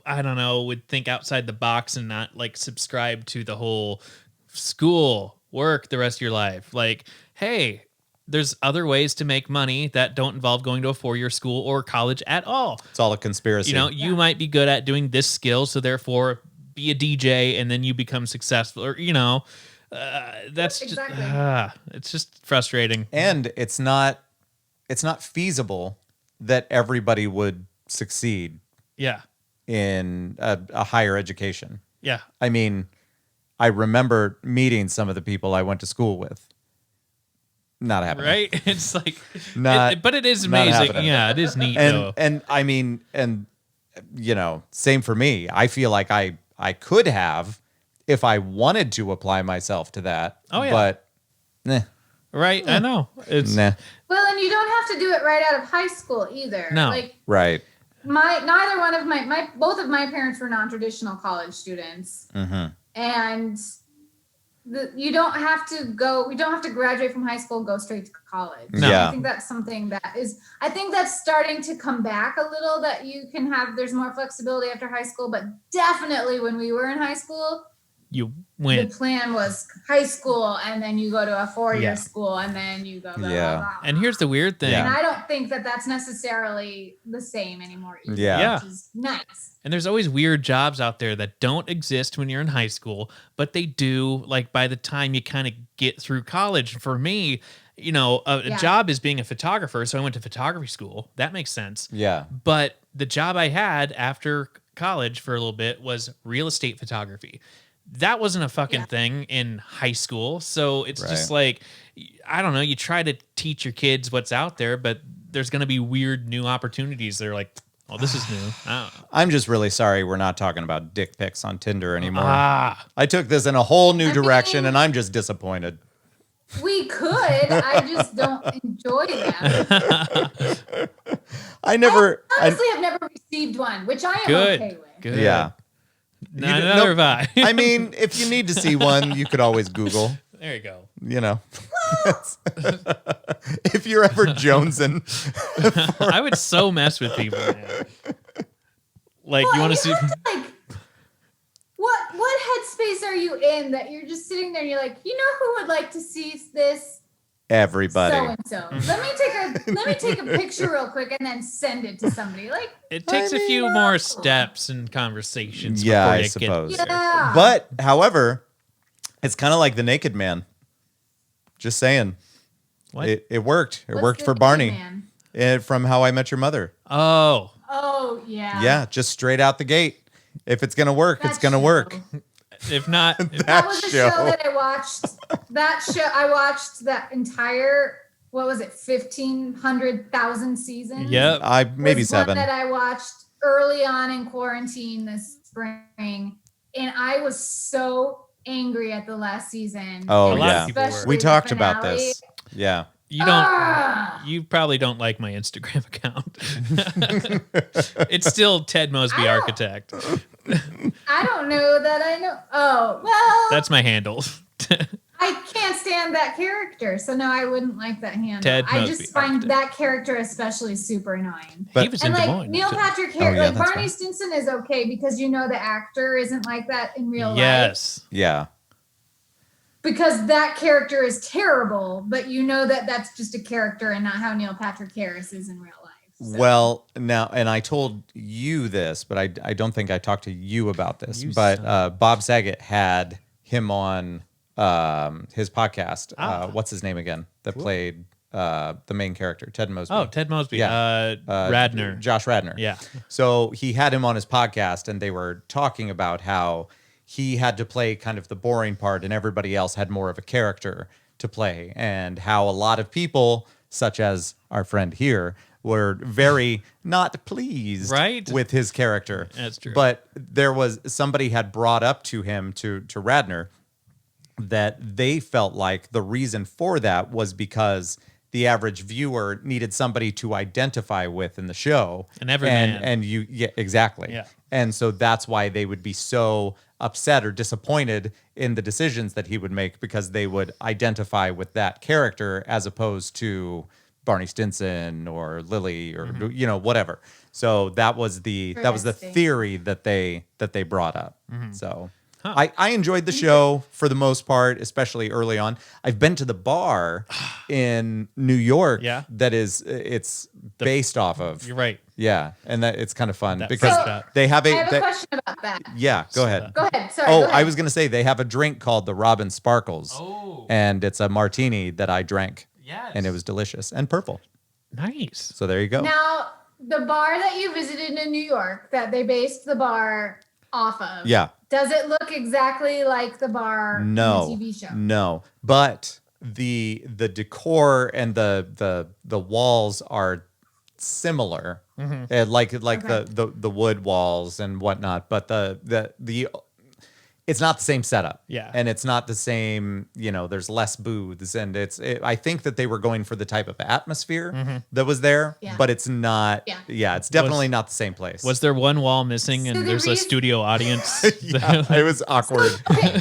I don't know, would think outside the box and not like subscribe to the whole school, work the rest of your life. Like, hey, there's other ways to make money that don't involve going to a 4-year school or college at all. It's all a conspiracy. You might be good at doing this skill, so therefore be a DJ and then you become successful, or that's exactly. It's just frustrating. And it's not feasible that everybody would succeed Yeah. in a higher education. Yeah. I mean, I remember meeting some of the people I went to school with. Not happening. Right? It's like, but it is not amazing. happening. Yeah, it is neat though. And I mean, same for me. I feel like I could have if I wanted to apply myself to that. Oh, yeah. But nah. Right? I know. It's Nah. Well, and you don't have to do it right out of high school either. No. Like Right. neither one of both of my parents were non-traditional college students. Mm-hmm. And we don't have to graduate from high school and go straight to college. No. Yeah. I think that's something I think that's starting to come back a little, that there's more flexibility after high school, but definitely when we were in high school, you win. the plan was high school and then you go to a 4-year Yeah. school and then you go, blah, Yeah. blah, blah. And here's the weird thing. Yeah. And I don't think that that's necessarily the same anymore either, Yeah. which is nice. And there's always weird jobs out there that don't exist when you're in high school, but they do like by the time you kind of get through college. For me, a job is being a photographer. So I went to photography school. That makes sense. Yeah. But the job I had after college for a little bit was real estate photography. That wasn't a fucking thing in high school. So it's just like, I don't know, you try to teach your kids what's out there, but there's going to be weird new opportunities. They're like, oh, this is new. I don't know. I'm just really sorry we're not talking about dick pics on Tinder anymore. Ah, I took this in a whole new direction, mean- and I'm just disappointed. We could. I just don't enjoy them. Honestly, I've never received one, which I am good. okay with. Good. Yeah. Neither have I. I mean, if you need to see one, you could always Google. There you go. You know, if you're ever jonesing, I would so mess with people, man. Like, Well, you want and to see... have to, like, what headspace are you in that you're just sitting there and you're like, you know who would like to see this? everybody. So and so. Let me take a picture real quick and then send it to somebody. Like, It takes a few more steps and conversations Yeah, before I you suppose. get there. yeah. But, however, it's kind of like the Naked Man. Just saying. What? It worked. It What's worked the for Naked Barney. Man? From How I Met Your Mother. Oh, Oh yeah. Yeah, just straight out the gate. If it's gonna work, it's That gonna show. work. if not... That was a show that I watched. I watched that entire, what was it, 1,500,000 seasons? Yep. Maybe was 7. One that I watched early on in quarantine this spring, and I was so angry at the last season. Oh, A lot of yeah. people were. Especially We the talked about finale. this. Yeah. You don't... Ah! You probably don't like my Instagram account. It's still Ted Mosby I don't- Architect. I don't know that I know. Oh, well, That's my handle. I can't stand that character, so no, I wouldn't like that handle. Ted I Mosby, just find architect. that character especially super annoying. But- He was in And Des like Moines. Neil too. Patrick Oh, Harris, yeah, like that's Barney right. Stinson is okay because you know the actor isn't like that in real life. Yes. Yeah. Because that character is terrible, but you know that that's just a character and not how Neil Patrick Harris is in real life. So. Well, now, and I told you this, but I don't think I talked to you about this. You But son. Bob Saget had him on his podcast. Ah. What's his name again? That played the main character, Ted Mosby. Oh, Ted Mosby. Yeah. Radner. Josh Radner. Yeah. So he had him on his podcast, and they were talking about how he had to play kind of the boring part, and everybody else had more of a character to play, and how a lot of people, such as our friend here, were very not pleased Right. with his character. That's true. But there was somebody had brought up to him, to Radner, that they felt like the reason for that was because the average viewer needed somebody to identify with in the show. An everyman. And you, yeah, exactly. Yeah. And so that's why they would be so upset or disappointed in the decisions that he would make, because they would identify with that character as opposed to Barney Stinson or Lily or whatever. So that was the Interesting. theory that they brought up. So Huh. I enjoyed the show for the most part, especially early on. I've been to the bar in New York Yeah. that it's based off of. You're right. Yeah, and that it's kind of fun That because first shot. they have I have a they- question about that. yeah, go ahead. Go ahead. Sorry. Oh, go ahead. I was going to say they have a drink called the Robin Sparkles. Oh. And it's a martini that I drank, Yes. and it was delicious and purple. nice. So there you go. Now, the bar that you visited in New York that they based the bar off of. Yeah. Does it look exactly like the bar No. in the TV show? No. But the decor and the walls are similar. And like Okay. the wood walls and whatnot, but the it's not the same setup. Yeah. And it's not the same, there's less booths, and I think that they were going for the type of atmosphere that was there, Yeah. but it's not. Yeah. Yeah, it's definitely not the same place. Was there one wall missing and So the there's a reason- studio audience? yeah, it was awkward. Okay.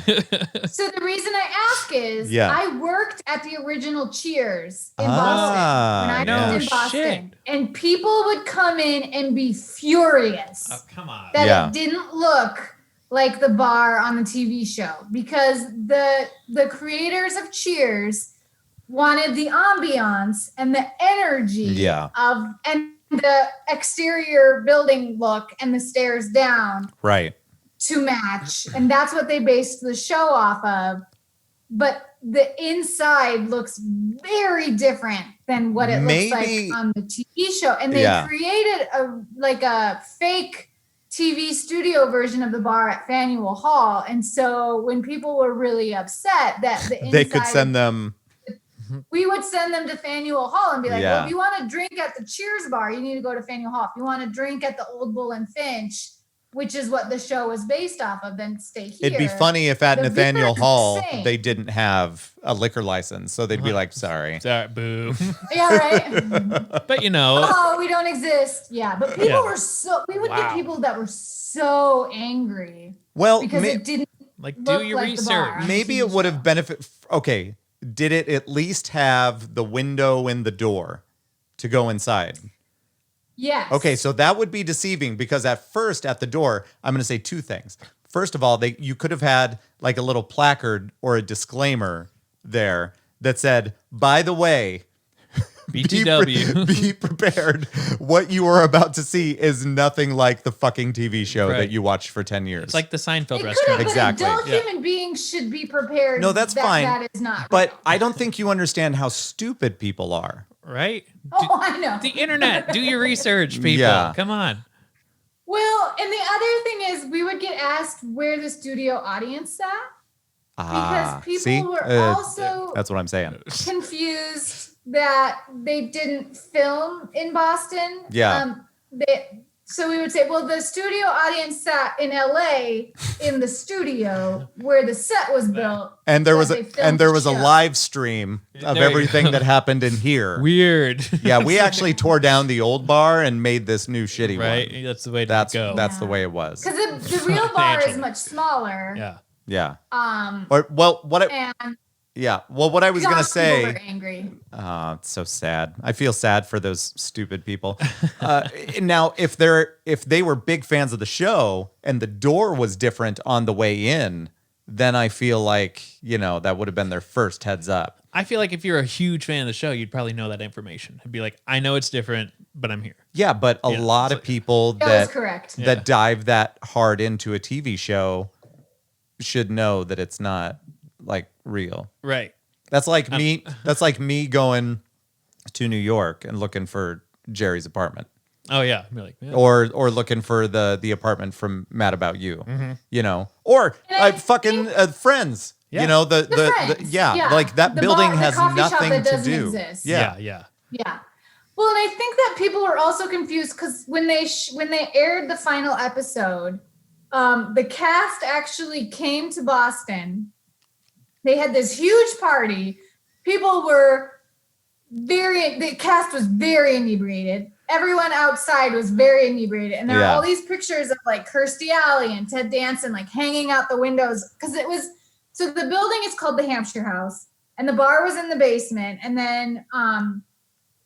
So the reason I ask is Yeah. I worked at the original Cheers in Ah, Boston when I yeah. lived in No Boston. shit. And people would come in and be furious Oh, come on. that Yeah. it didn't look like the bar on the TV show, because the creators of Cheers wanted the ambiance and the energy Yeah. and the exterior building look and the stairs down Right. to match, and that's what they based the show off of. But the inside looks very different than what it Maybe- looks like on the TV show, and they Yeah. created a fake TV studio version of the bar at Faneuil Hall. And so when people were really upset that the inside, They could send them. we would send them to Faneuil Hall and be like, Yeah. well, if you want to drink at the Cheers bar, you need to go to Faneuil Hall. If you want to drink at the Old Bull and Finch, which is what the show was based off of, then stay here. It'd be funny if at The Nathaniel beer is Hall the same. they didn't have a liquor license, so they'd be like, "Sorry." Sorry, boo. Yeah, right. But you know, Oh, we don't exist. Yeah, but people Yeah. were we would Wow. get people that were so angry Well, because it didn't Like, do look your like the bar. research. Maybe it would have benefit. Okay, did it at least have the window in the door to go inside? Yes. Okay, so that would be deceiving because at first at the door, I'm going to say two things. First of all, you could have had like a little placard or a disclaimer there that said, "By the way, BTW. be prepared. What you are about to see is nothing like the fucking TV show that Right. you watched for 10 years." It's like the Seinfeld It could have, restaurant. but Exactly. adult Yeah. human beings should be prepared. No, that's that fine. That is not. But real. I don't think you understand how stupid people are. Right? Oh, I know. The internet. Do your research, people. Yeah. Come on. Well, and the other thing is, we would get asked where the studio audience sat because people see? were also That's what I'm saying. confused that they didn't film in Boston. Yeah. So we would say, well, the studio audience sat in LA in the studio where the set was built. And there was that a they filmed there the was a show. live stream of There you everything go. that happened in here. Weird. Yeah, we actually tore down the old bar and made this new shitty Right? one. That's the way to That's go. that's the way it was. Because the real bar is Financially. much smaller. Yeah. Yeah. Um, Or well, what and what I was gonna Josh people were say. angry. Oh, it's so sad. I feel sad for those stupid people. Now, if they were big fans of the show and the door was different on the way in, then I feel like that would have been their first heads up. I feel like if you're a huge fan of the show, you'd probably know that information. It'd be like, I know it's different, but I'm here. Yeah, but a Yeah, lot it's of like- people That was correct. that Yeah. dive that hard into a TV show should know that it's not like real. Right. That's like me. That's like me going to New York and looking for Jerry's apartment, Oh, yeah. I'd be like, yeah. or looking for the apartment from Mad About You. Mm-hmm. Or And I fucking Friends. Yeah. The Friends, yeah, like that The building bar- the has coffee shop nothing that to doesn't do. exist. Yeah. Yeah. Yeah. Well, and I think that people are also confused because when they aired the final episode, the cast actually came to Boston. They had this huge party. People were the cast was very inebriated. Everyone outside was very inebriated. And there Yeah. are all these pictures of like Kirstie Alley and Ted Danson like hanging out the windows because so the building is called the Hampshire House and the bar was in the basement. And then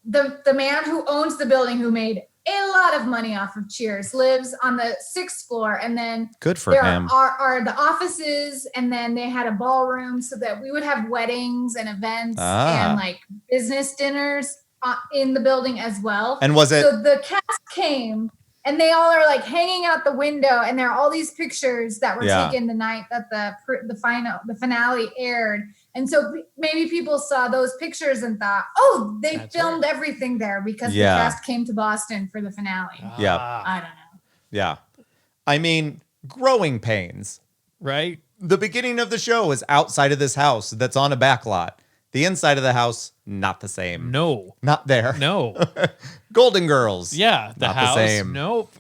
the man who owns the building, who made a lot of money off of Cheers, lives on the 6th floor. And then Good for there him. are the offices, and then they had a ballroom so that we would have weddings and events and like business dinners in the building as well. And was it? So the cast came and they all are like hanging out the window, and there are all these pictures that were Yeah. taken the night that the finale aired. And so maybe people saw those pictures and thought, oh, they That's filmed everything there because Yeah. the cast came to Boston for the finale. Yeah. I don't know. Yeah. I mean, growing pains. Right? The beginning of the show is outside of this house that's on a back lot. The inside of the house, not the same. No. Not there. No. Golden Girls. Yeah. The Not the house. same. Nope.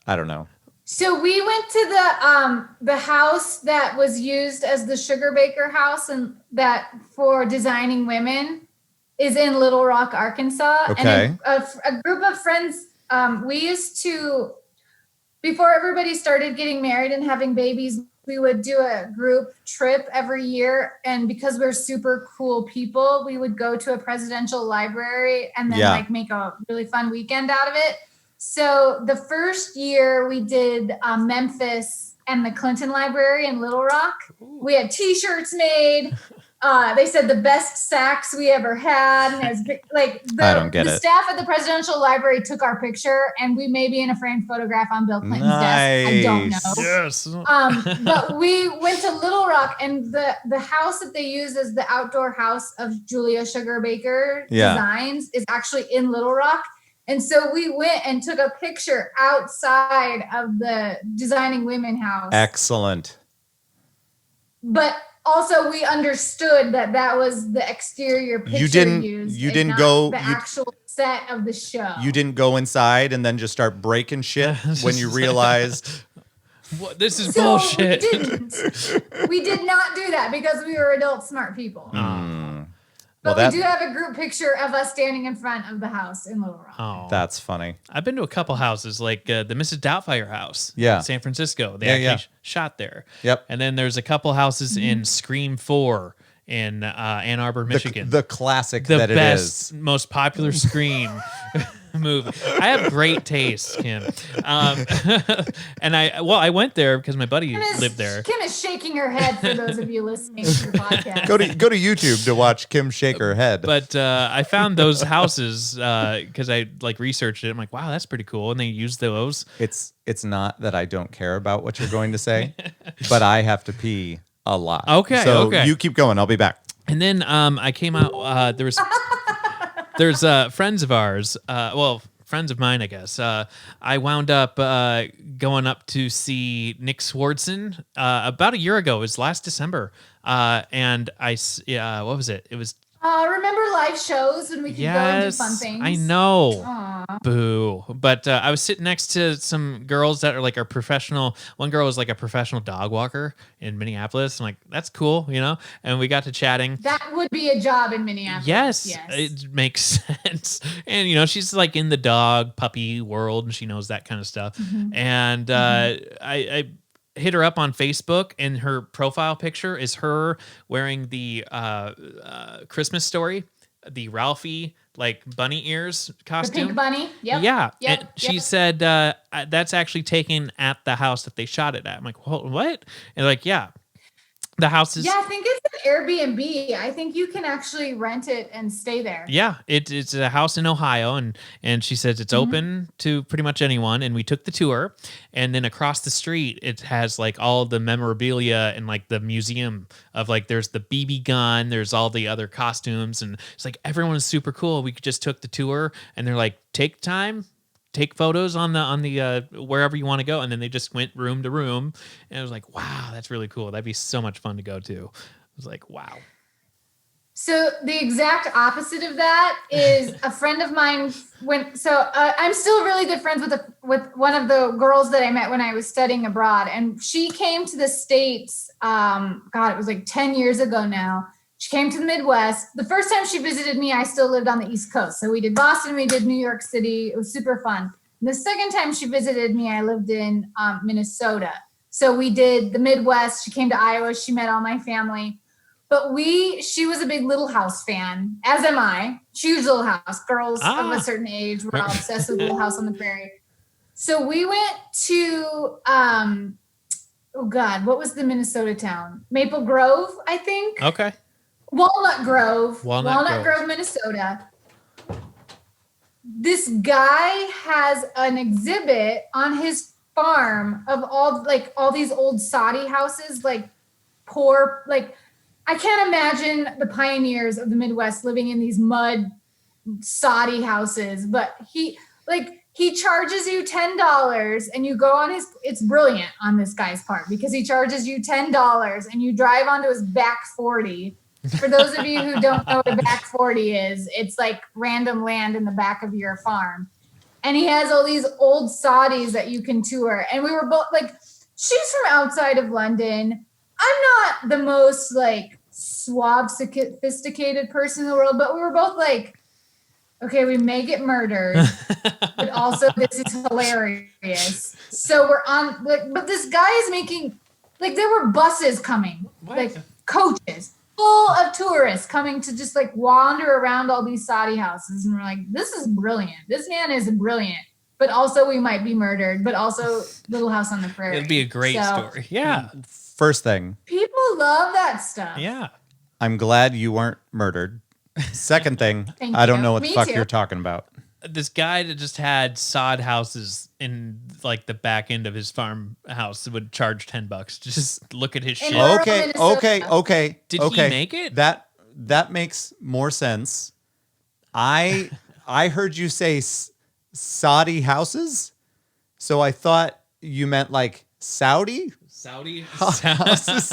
I don't know. So we went to the house that was used as the Sugar Baker house, and that for designing women is in Little Rock, Arkansas. Okay. And a group of friends, we used to, before everybody started getting married and having babies, we would do a group trip every year. And because we're super cool people, we would go to a presidential library and then like make a really fun weekend out of it. So the first year we did Memphis and the Clinton Library in Little Rock. We had T-shirts made. They said the best sacks we ever had. And it was like I don't get the it. staff at the presidential library took our picture, and we may be in a framed photograph on Bill Clinton's desk. I don't know. Yes. But we went to Little Rock, and the house that they use as the outdoor house of Julia Sugar Baker Designs is actually in Little Rock. And so we went and took a picture outside of the Designing Women house. Excellent. But also we understood that was the exterior picture You didn't and not go the actual set of the show. You didn't go inside and then just start breaking shit when you realized What? This is So bullshit. We did not do that because we were adult smart people. But Well, we do have a group picture of us standing in front of the house in Little Rock. Oh, that's funny. I've been to a couple houses, like the Mrs. Doubtfire house Yeah. in San Francisco. They Yeah, actually shot there. Yep. And then there's a couple houses in Scream 4 in Ann Arbor, Michigan. The classic the that it best, is. most popular Scream movie. I have great taste, Kim. And I went there because my buddy lived there. Kim is shaking her head for those of you listening to the podcast. Go to YouTube to watch Kim shake her head. But I found those houses because I like researched it. I'm like, wow, that's pretty cool. And they used those. It's not that I don't care about what you're going to say, but I have to pee a lot. Okay, so okay. you keep going. I'll be back. And then I came out. There's friends of ours. Friends of mine, I guess. I wound up going up to see Nick Swardson about a year ago. It was last December. And what was it? It was. Remember live shows when we could go and do fun things? I know. Aww. Boo. But I was sitting next to some girls that are like our professional. One girl was like a professional dog walker in Minneapolis. I'm like, that's cool, you know? And we got to chatting. That would be a job in Minneapolis. Yes, it makes sense. And, you know, she's like in the dog puppy world and she knows that kind of stuff. And I hit her up on Facebook, and her profile picture is her wearing the Christmas Story, the Ralphie like bunny ears costume. The pink bunny. Yep. Yeah. Yep. And she said that's actually taken at the house that they shot it at. I'm like, what? And like, yeah. The house is. Yeah, I think it's an Airbnb. I think you can actually rent it and stay there. Yeah, it's a house in Ohio, and she says it's open to pretty much anyone. And we took the tour, and then across the street it has like all the memorabilia and like the museum of like there's the BB gun, there's all the other costumes, and it's like everyone's super cool. We just took the tour, and they're like, take time. Take photos on the wherever you want to go, and then they just went room to room, and I was like, wow, that's really cool. That'd be so much fun to go to. I was like, wow. So the exact opposite of that is a friend of mine went. So I'm still really good friends with one of the girls that I met when I was studying abroad, and she came to the States. God, it was like 10 years ago now. She came to the Midwest. The first time she visited me, I still lived on the East Coast. So we did Boston, we did New York City. It was super fun. And the second time she visited me, I lived in Minnesota. So we did the Midwest. She came to Iowa. She met all my family. But she was a big Little House fan, as am I. Huge Little House. Girls of a certain age were all obsessed with Little House on the Prairie. So we went to, oh God, what was the Minnesota town? Maple Grove, I think. Okay. Walnut Grove, Walnut Grove, Minnesota. This guy has an exhibit on his farm of all these old soddy houses, like poor, like I can't imagine the pioneers of the Midwest living in these mud soddy houses, but he charges you $10 and you go on it's brilliant on this guy's part because he charges you $10 and you drive onto his back 40. For those of you who don't know what a back 40 is, it's like random land in the back of your farm. And he has all these old soddies that you can tour. And we were both like, she's from outside of London. I'm not the most like suave, sophisticated person in the world, but we were both like, okay, we may get murdered, but also this is hilarious. So we're on, like, but this guy is making, like, there were buses coming, like coaches full of tourists coming to just like wander around all these soddy houses. And we're like, this is brilliant. This man is brilliant, but also we might be murdered, but also Little House on the Prairie. It'd be a great story. Yeah. First thing. People love that stuff. Yeah. I'm glad you weren't murdered. Second thing, Thank I don't you. know what the Me fuck too. you're talking about. This guy that just had sod houses in like the back end of his farmhouse would charge $10 to just look at his shit. rural Okay, Minnesota. okay. Did okay. he make it? That makes more sense. I heard you say Saudi houses, so I thought you meant like Saudi Saudi houses,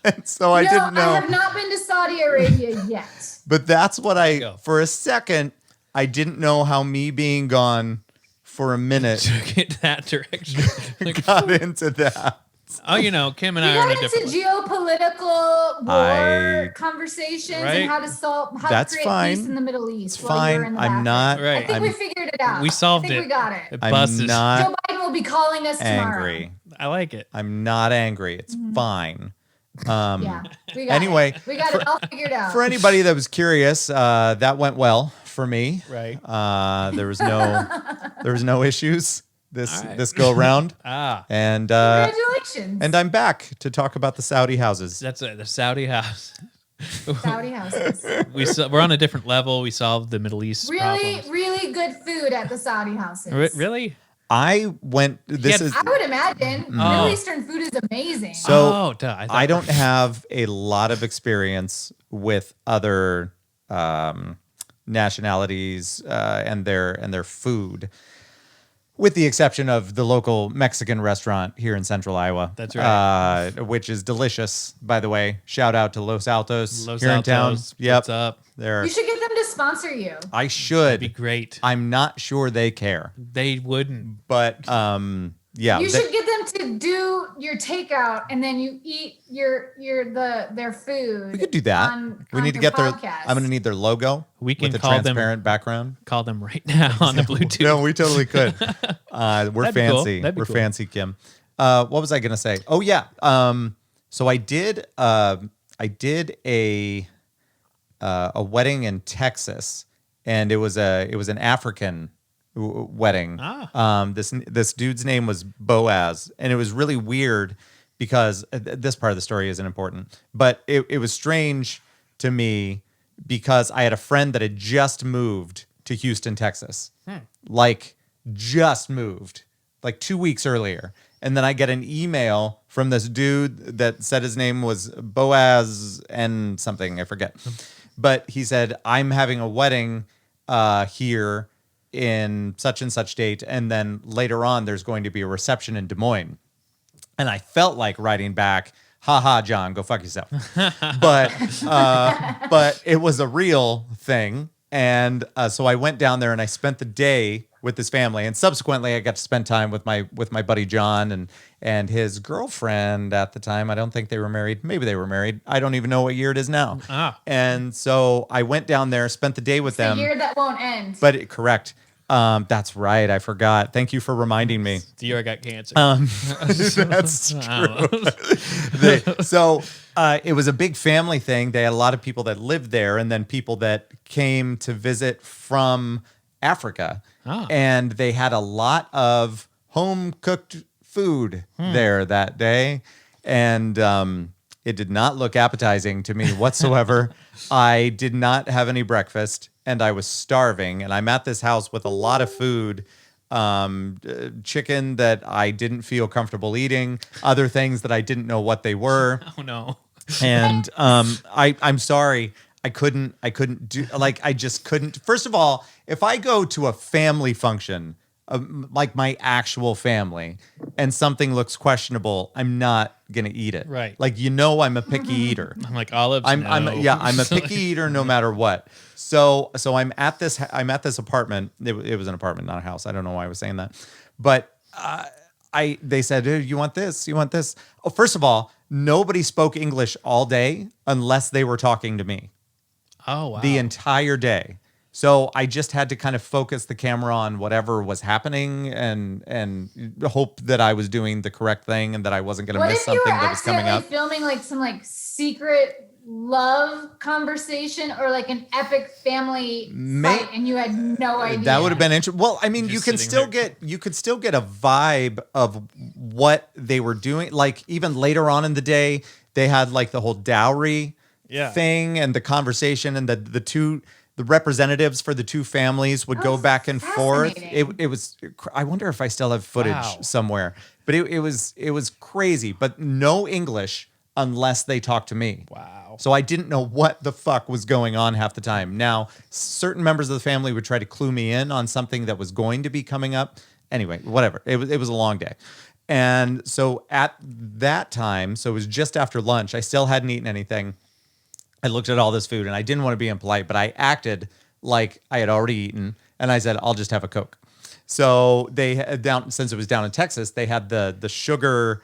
and so I didn't know. I have not been to Saudi Arabia yet. But that's what Go. for a second, I didn't know how me being gone for a minute took it that direction. Like, got into that. Oh, Kim and We I are on a got different into geopolitical war conversations Right. and how to That's create fine. peace in the Middle East It's while you were fine. in the I'm bathroom. not. Right. I think we figured it out. We solved I think it. we got it. It I'm busted. not Joe Biden will be calling us angry. I like it. I'm not angry. It's fine. Yeah, we got Anyway, it. We got it all figured out. For anybody that was curious, that went well for me. Right. There was no issues this All right. this go round. And Congratulations. and I'm back to talk about the Saudi houses. That's the Saudi house. Saudi houses. We're on a different level. We solved the Middle East problems. Really good food at the Saudi houses. Really? I went. This Yeah, is I would imagine Middle Eastern food is amazing. so. Duh, I don't have a lot of experience with other nationalities and their food, with the exception of the local Mexican restaurant here in Central Iowa. That's right. Which is delicious, by the way. Shout out to Los Altos Los here in town. Altos, Yep. what's up? There. You should get them to sponsor you. I should. That'd be great. I'm not sure they care, They wouldn't. but yeah. You should get them to do your takeout and then you eat their food. We could do that. on We need to your get their. podcast. I'm going to need their logo. We can with a call them- transparent background. Call them right now on the Bluetooth. No, we totally could. We're That'd be cool. fancy. That'd be We're cool. fancy, Kim. What was I gonna say? Oh yeah. So I did a wedding in Texas, and it was an African wedding. This dude's name was Boaz, and it was really weird because this part of the story isn't important, but it was strange to me because I had a friend that had just moved to Houston, Texas. Like just moved like 2 weeks earlier. And then I get an email from this dude that said his name was Boaz and something, I forget. But he said, I'm having a wedding here in such and such date. And then later on, there's going to be a reception in Des Moines. And I felt like writing back, haha, John, go fuck yourself. But it was a real thing. And so I went down there and I spent the day with his family. And subsequently, I got to spend time with my buddy John and his girlfriend at the time. I don't think they were married. Maybe they were married. I don't even know what year it is now. And so I went down there, spent the day with them. The year that won't end. But correct. That's right. I forgot. Thank you for reminding me. The year I got cancer. That's true. So it was a big family thing. They had a lot of people that lived there and then people that came to visit from Africa. And they had a lot of home cooked food there that day. And it did not look appetizing to me whatsoever. I did not have any breakfast and I was starving. And I'm at this house with a lot of food. Chicken that I didn't feel comfortable eating, other things that I didn't know what they were. Oh no. And I'm sorry. I couldn't do, like, I just couldn't. First of all, if I go to a family function, like my actual family, and something looks questionable, I'm not gonna eat it. Right. Like, I'm a picky eater. I'm like olives. I'm a picky eater no matter what. So I'm at this apartment. It was an apartment, not a house. I don't know why I was saying that, but they said, "Hey, you want this? You want this?" Oh, first of all, nobody spoke English all day unless they were talking to me. Oh wow. The entire day. So I just had to kind of focus the camera on whatever was happening and hope that I was doing the correct thing and that I wasn't going to miss something that was coming up. Filming like some like secret love conversation or like an epic family fight and you had no idea? That would have been interesting. Well, I mean, Just you could still get a vibe of what they were doing. Like even later on in the day, they had like the whole dowry thing and the conversation and the representatives for the two families would go back and forth. It was, I wonder if I still have footage somewhere, but it was crazy, but no English unless they talked to me. Wow. So I didn't know what the fuck was going on half the time. Now, certain members of the family would try to clue me in on something that was going to be coming up. Anyway, whatever. It was a long day. And so at that time, so it was just after lunch, I still hadn't eaten anything. I looked at all this food and I didn't want to be impolite, but I acted like I had already eaten and I said, I'll just have a Coke. So they had since it was down in Texas, they had the sugar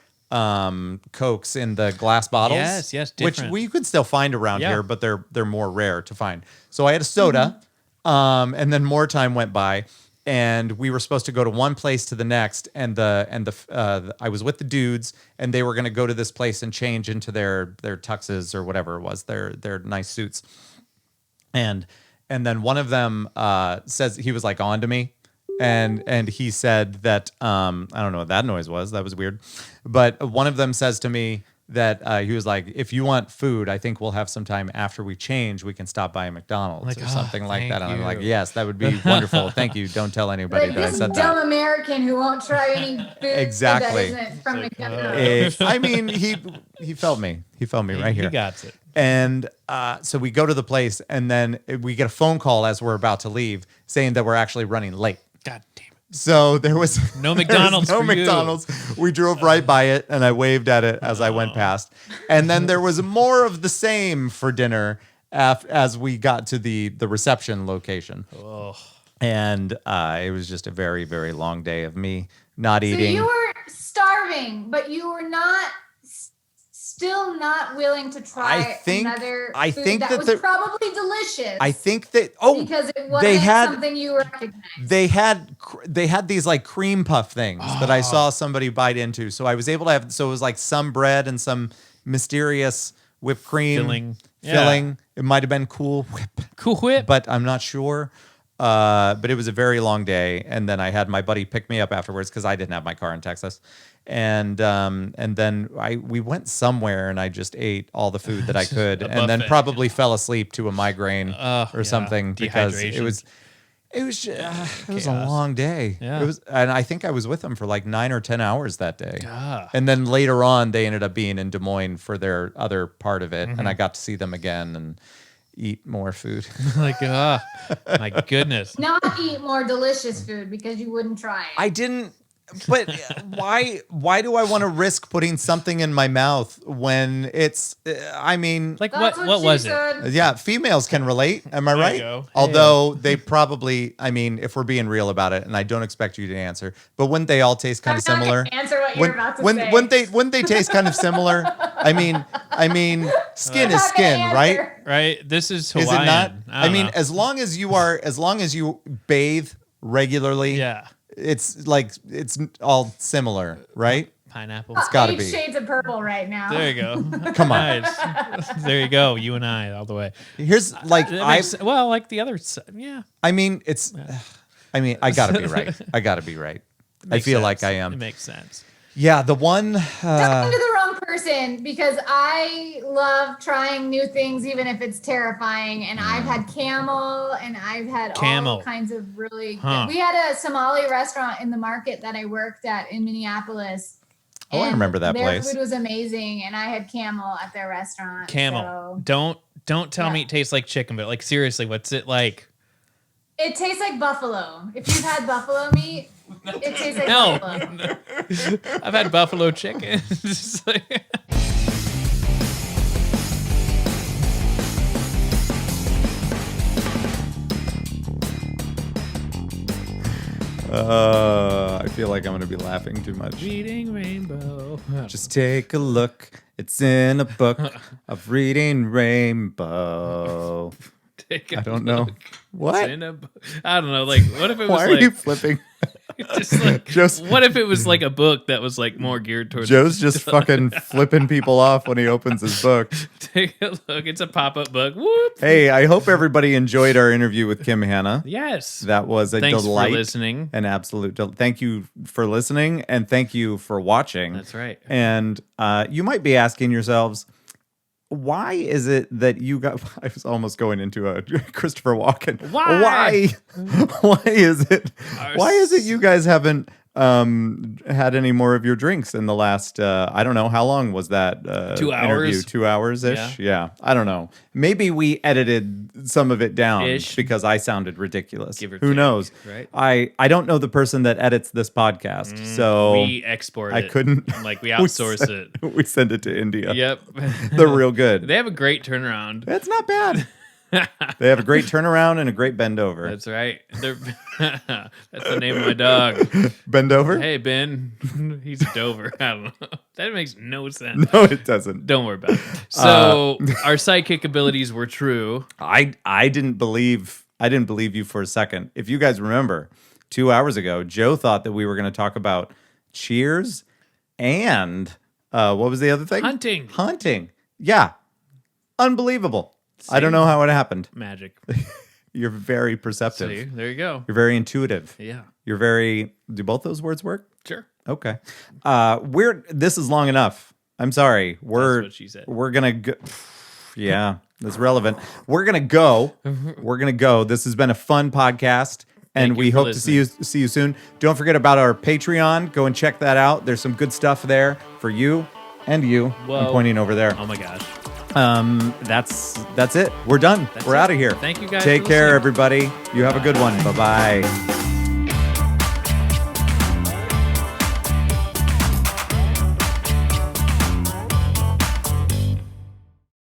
Cokes in the glass bottles. Yes, which different. we could still find around Yeah. here, but they're more rare to find. So I had a soda, and then more time went by, and we were supposed to go to one place to the next, and I was with the dudes, and they were going to go to this place and change into their tuxes or whatever it was, their nice suits, and then one of them says he was like on to me. And he said that I don't know what that noise was. That was weird. But one of them says to me that he was like, if you want food, I think we'll have some time after we change. We can stop by a McDonald's Like, or something like thank that. And I'm like, you. yes, that would be wonderful. Thank you. Don't tell anybody Like that I this said dumb that. American who won't try any food Exactly. that isn't from McDonald's. I mean, he felt me. He felt me right here. He got it. And so we go to the place, and then we get a phone call as we're about to leave saying that we're actually running late. God damn it. So there was No McDonald's there was no for you. McDonald's. We drove right by it, and I waved at it as I went past. And then there was more of the same for dinner as we got to the reception location. Oh. And it was just a very, very long day of me not So eating. you were starving, but you were still not willing to try another food that was probably delicious. I think that because it wasn't something you recognized. They had these like cream puff things that I saw somebody bite into. So I was able to have. So it was like some bread and some mysterious whipped cream Filling. filling. It might have been Cool Whip, Cool Whip. but I'm not sure. But it was a very long day, and then I had my buddy pick me up afterwards because I didn't have my car in Texas, and then we went somewhere, and I just ate all the food that I could, and then buffet. probably fell asleep to a migraine or yeah. something because it Dehydration. was a long day. Yeah. It was, and I think I was with them for like 9 or 10 hours that day. Ah. And then later on, they ended up being in Des Moines for their other part of it, and I got to see them again and eat more food. Like, my goodness. Not eat more delicious food because you wouldn't try it. I didn't. But why do I want to risk putting something in my mouth when it's? I mean, Like, That's what she was it? said. yeah, females can relate. Am I There you right? go. Although they probably, I mean, if we're being real about it, and I don't expect you to answer, but wouldn't they all taste kind I'm of not similar? gonna answer what you're about to say. Wouldn't they taste kind of similar? I mean, skin I'm is not gonna skin, right? answer. Right? This is Hawaiian. Is it not? I mean, know. as long as you bathe regularly, Yeah. it's like it's all similar, right? Pineapple. It's gotta 8 be. shades of purple right now. There you go. Come on. Nice. There you go. You and I all the way. Here's like That makes- well, like the other side. Yeah. I mean, I gotta be right. I gotta be right. I Makes feel sense. like I am. It makes sense. Yeah, the one. Talking to the wrong person because I love trying new things, even if it's terrifying. And I've had camel and I've had Camel. all kinds of really Huh. We had a Somali restaurant in the market that I worked at in Minneapolis. Oh, I and remember that their place. food was amazing, and I had camel at their restaurant. Camel. so- Don't tell me Yeah. it tastes like chicken, but like seriously, what's it like? It tastes like buffalo. If you've had buffalo meat, it tastes like No. buffalo. I've had buffalo chicken. It's like- I feel like I'm gonna be laughing too much. Reading Rainbow. Just take a look. It's in a book of reading Rainbow. Take a I don't know. look. What? It's in a bu- I don't know. Like, what if it was Why are like you flipping? just like Just- what if it was like a book that was like more geared towards Joe's just fucking flipping people off when he opens his book. Take a look. It's a pop-up book. Whoop. Hey, I hope everybody enjoyed our interview with Kim Hanna. Yes. That was a Thanks delight. for listening. An absolute thank you for listening, and thank you for watching. That's right. And you might be asking yourselves, why is it that you got? I was almost going into a Christopher Walken. Why? Why is it? Why is it you guys haven't had any more of your drinks in the last? I don't know. How long was that 2 interview? hours. 2 hours ish. Yeah. I don't know. Maybe we edited some of it down Ish. because I sounded ridiculous. Give or Who take, knows? right? I don't know the person that edits this podcast, so We export I it. couldn't. Like we outsource we it. send, We send it to India. Yep. They're real good. They have a great turnaround. It's not bad. They have a great turnaround and a great bend over. That's right. That's the name of my dog. Bend over? Hey, Ben. He's a Dover. I don't know. That makes no sense. No, it doesn't. Don't worry about it. So our psychic abilities were true. I didn't believe you for a second. If you guys remember, 2 hours ago, Joe thought that we were going to talk about Cheers and what was the other thing? Hunting. Yeah. Unbelievable. I don't know how it happened. Magic. You're very perceptive. See, there you go. You're very intuitive. Yeah. You're very. Do both those words work? Sure. Okay. This is long enough. I'm sorry. That's what she said. We're gonna go. Yeah, that's relevant. We're gonna go. We're gonna go. This has been a fun podcast, and Thank you we for hope listening. to see you soon. Don't forget about our Patreon. Go and check that out. There's some good stuff there for you and you. Whoa. I'm pointing over there. Oh my gosh. That's it. We're done. We're out of here. Thank you guys Take for care, listening. everybody. You have a good one. Bye bye.